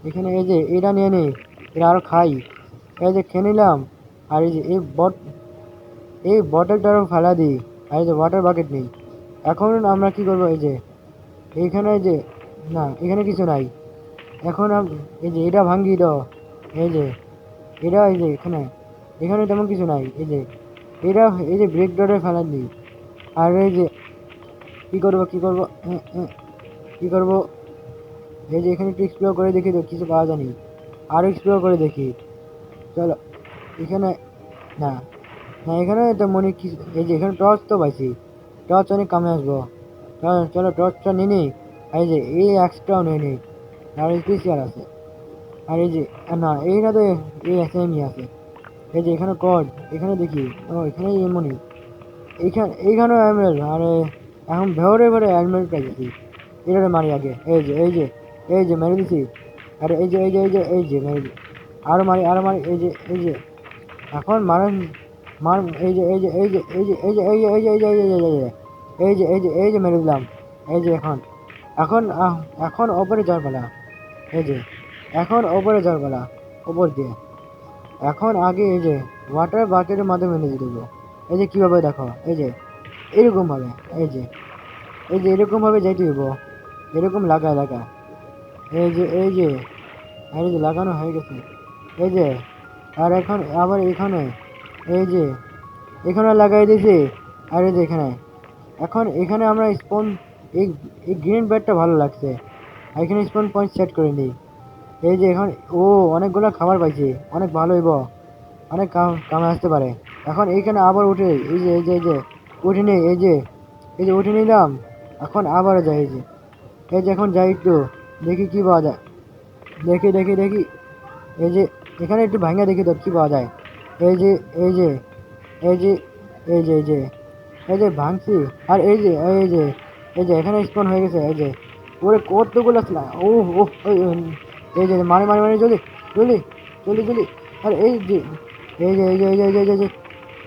এখানে এই যে এটা নিয়ে নেই, এটা আরো খাই। এই যে খেয়ে নিলাম। আর এই যে এই বটলটারও ফেলা দিই। আর এই যে ওয়াটার বাকেট নেই। এখন আমরা কি করবো, এই যে এইখানে, এই যে না এখানে কিছু নাই। এখন এই যে এটা ভাঙ্গি দাও। এই যে এটা, এই যে এখানে তেমন কিছু নাই। এটা এই যে ব্রেক ডরে ফেলা দিই। আর এই যে কি করবো কি করবো, এই যে এখানে একটু এক্সপ্লোর করে দেখি তো কিছু পাওয়া যায়নি। আরো এক্সপ্লোর করে দেখি, চলো এখানে, না না এখানে তো মনে কি, এই যে এখানে টর্চ তো পাইছি, টর্চ অনেক কামে আসবো। চলো টর্চটা নিয়ে নিই। আর এই যে এই এক্সট্রাও নিয়ে নিই, আর স্পেশাল আছে। আর এই যে না এইটা তো এই সেমই আছে। এই যে এখানে কড, এখানে দেখি, এখানে এমনই, এইখানেও অ্যালমেল। আরে এখন ভেওরে ভেওরে অ্যালমেল পাইছি। এটারে মারি আগে, এই যে মেরে দিছি। আরে এই যে মেরে দিই, আরো মারি এই যে এখন মার, এই যে মেরে দিলাম। এই যে এখন ওপরে যাওয়ার পালা। এই যে এখন ওপরে যাওয়ার পালা, ওপর দিয়ে। এখন আগে এই যে ওয়াটার বাকেটের মাধ্যমে নিয়ে দেবো। এই যে কিভাবে দেখো, এই যে এরকম ভাবে, এই যে এরকম ভাবে যাইতে হইব, এরকম লাগা। এই যে আর এই যে লাগানো হয়ে গেছে। এই যে আর এখন আবার এই যে এখানে লাগাই দিয়েছি। আর এই যে এখানে আমরা স্পন, এই এই গ্রিন ব্যাডটা ভালো লাগছে। আর এখানে স্পন পয়েন্ট সেট করে নিই। এই যে এখন অনেকগুলো খাবার পাইছি, অনেক ভালো হইব, অনেক কামে আসতে পারে। এখন এইখানে আবার উঠে, এই যে উঠে নিই। এই যে উঠে নিলাম। এখন আবার যাই, এই যে এখন যাই একটু, দেখি কি পাওয়া যায়। দেখি এই যে এখানে একটু ভাঙা দেখি তো কি পাওয়া যায়। এই যে এই যে এই যে এই যে এই যে এই যে ভাঙছি। আর এই যে এখানে স্পন হয়ে গেছে। এই যে ওরে কতগুলো ও ও ওই, এই যে মারে মারে মারে জলদি জলদি জলদি জলদি। আরে এই যে এই যে এই যে এই যে এই যে এই যে এই যে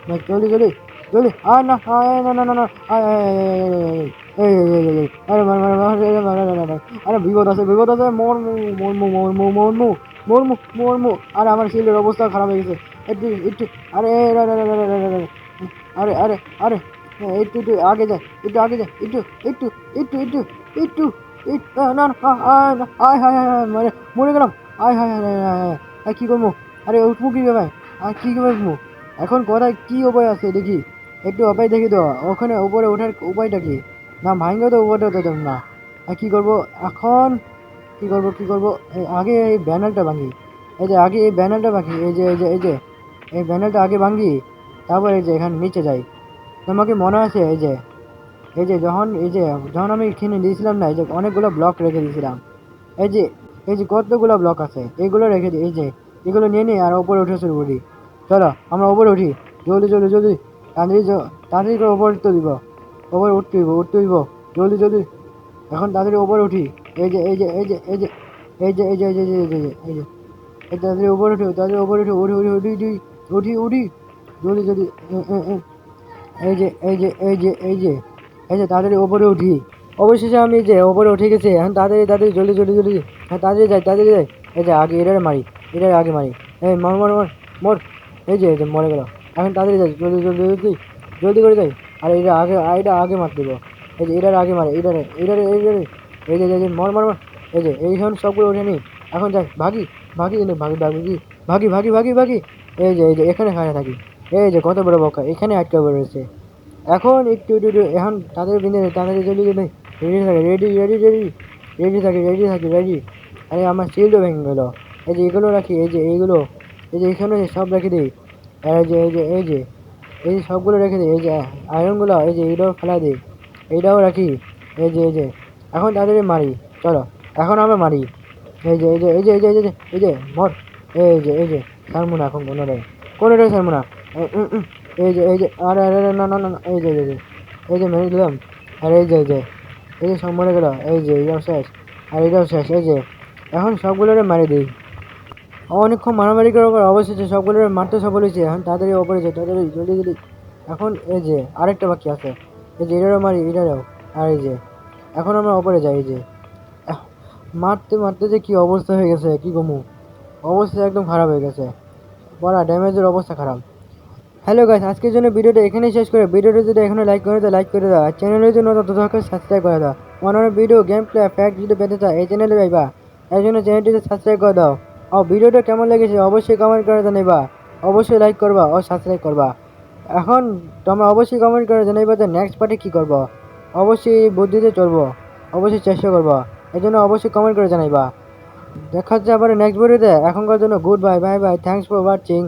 না, জলদি জলদি জলদি আর না না না না না আরে মার মার মার আরে বিপদ আছে মরমু মরমু মরমু মরমু মরমু মরমু। আরে আমার শিল্ডের অবস্থা খারাপ হয়ে গেছে। একটু একটু আরে আরে আরে আরে একটু একটু আগে যায় একটু আগে যায় একটু একটু একটু একটু একটু একটু না না আয় হায় হায় হায় মরে মরে গেলাম। আয় হায় হায় হায় হায় কি করবো? আরে উঠবো কি ভাই? আর কি করে উঠবো এখন? কোথায় কি উপায় আছে দেখি, একটু উপায় দেখি তো। ওখানে উপরে ওঠার উপায়টা কি? না ভাঙলেও তো উপরে হতে দেব না। আর কি করবো এখন? কি করবো আগে এই ব্যানারটা ভাঙি। এই যে আগে এই ব্যানারটা ভাঙি। এই যে এই ব্যানারটা আগে ভাঙি, তারপর এই যে এখানে নিচে যাই। তোমাকে মনে আছে এই যে যখন আমি কিনে দিয়েছিলাম না, এই যে অনেকগুলো ব্লক রেখে দিয়েছিলাম। এই যে কতগুলো ব্লক আছে এইগুলো রেখে দিই। এই যে এগুলো নিয়ে নিই আর ওপরে উঠে শুরু করি। চলো আমরা ওপরে উঠি। জলদি জলদি জলদি তাড়াতাড়ি তাড়াতাড়ি করে ওপরে উঠতে দিব। ওপরে উঠতে দিব জলদি জলদি। এখন তাড়াতাড়ি ওপরে উঠি। এই যে এই যে এই যে এই যে এই যে এই যে এই যে এই যে এই যে এই তাড়াতাড়ি ওপরে উঠি উঠি উঠি উঠি উঠি উঠি উঠি জলদি জলদি এই যে এই যে এই যে এই যে এই যে তাড়াতাড়ি ওপরে উঠি। অবশেষে আমি যে ওপরে উঠে গেছি। এখন তাড়াতাড়ি তাড়াতাড়ি জলদি জলদি জলদি। হ্যাঁ তাড়াতাড়ি যাই। এই যে আগে এটারে মারি, এটারে আগে মারি। এই মর মর মর মর। এই যে মরে গেল। এখন তাড়াতাড়ি যাই জলদি জলদি জলদি জলদি করে যাই। আর এটা আগে মার দেবো। এই যে এটারে আগে মারে, এটারে এই যে মর মর মর। এই যে এইখান সবগুলো উঠে নিই। এখন যাই ভাগি ভাগি কিন্তু ভাগি ভাগি ভাগি ভাগি ভাগি ভাগি। এই যে এখানে খাড়া থাকি। এই যে কত বড় বকা এখানে আটকা পড়েছে। এখন একটু একটু একটু এখন তাদের বিঁধে তাড়াতাড়ি জলদি জলদি রেডি থাকে রেডি রেডি রেডি রেডি। আরে আমার শিল্ডও ভেঙে গেলো। এই যে এগুলো রাখি, এই যে এইগুলো এই যে এখানে সব রেখে দিই। আর এই যে সবগুলো রেখে দিই। এই যে আয়রনগুলো এই যে এইটাও ফেলা দিই, এইটাও রাখি। এই যে এখন তাড়াতাড়ি মারি। চলো এখন আমরা মারি। এই যে মর। এই যে ছাড়বো না এখন কোনোটাই ছাড়বো না। এই যে আরে আরে আরে, না না না না, এই যে মেরে দিলাম। আর এই যে সব মরে গেল। এই যে এটাও শেষ আর এটাও শেষ। এই যে এখন সবগুলোরে মারি দিই। অনেকক্ষণ মারামারি করার পর অবশেষে সবগুলোরে মারতে সফল হয়েছে। এখন তাড়াতাড়ি ওপরে যাই তাড়াতাড়ি জলদি জলদি। এখন এই যে আরেকটা বাকি আছে। এই যে এটারও মারি এটারও। আর এই যে এখন আমরা ওপরে যাই। এই যে আহ, মারতে মারতে যে কি অবস্থা হয়ে গেছে কি কমু, অবস্থা একদম খারাপ হয়ে গেছে। বড় ড্যামেজের অবস্থা খারাপ। হ্যালো গাইস, আজকের জন্য ভিডিওটা এখানেই শেষ করে। ভিডিওটা যদি এখনো লাইক করে দাও লাইক করে দাও, আর চ্যানেলের জন্য তত সাবস্ক্রাইব করে দাও। অন্যান্য ভিডিও গেম প্লে ফ্যাক্ট যদি পেতে চাও এই চ্যানেলে পাইবা। এর জন্য চ্যানেলটিতে সাবস্ক্রাইব করে দাও। আর ভিডিওটা কেমন লেগেছে অবশ্যই কমেন্ট করে জানাইবা। অবশ্যই লাইক করবা ও সাবস্ক্রাইব করবা। এখন তোমরা অবশ্যই কমেন্ট করে জানাইবা যে নেক্সট পার্টে কী করবো। অবশ্যই বুদ্ধিতে চলবো, অবশ্যই চেষ্টা করবো। এই জন্য অবশ্যই কমেন্ট করে জানাইবা। দেখা হচ্ছে আবার নেক্সট ভিডিওতে। এখনকার জন্য good bye bye bye, thanks for watching.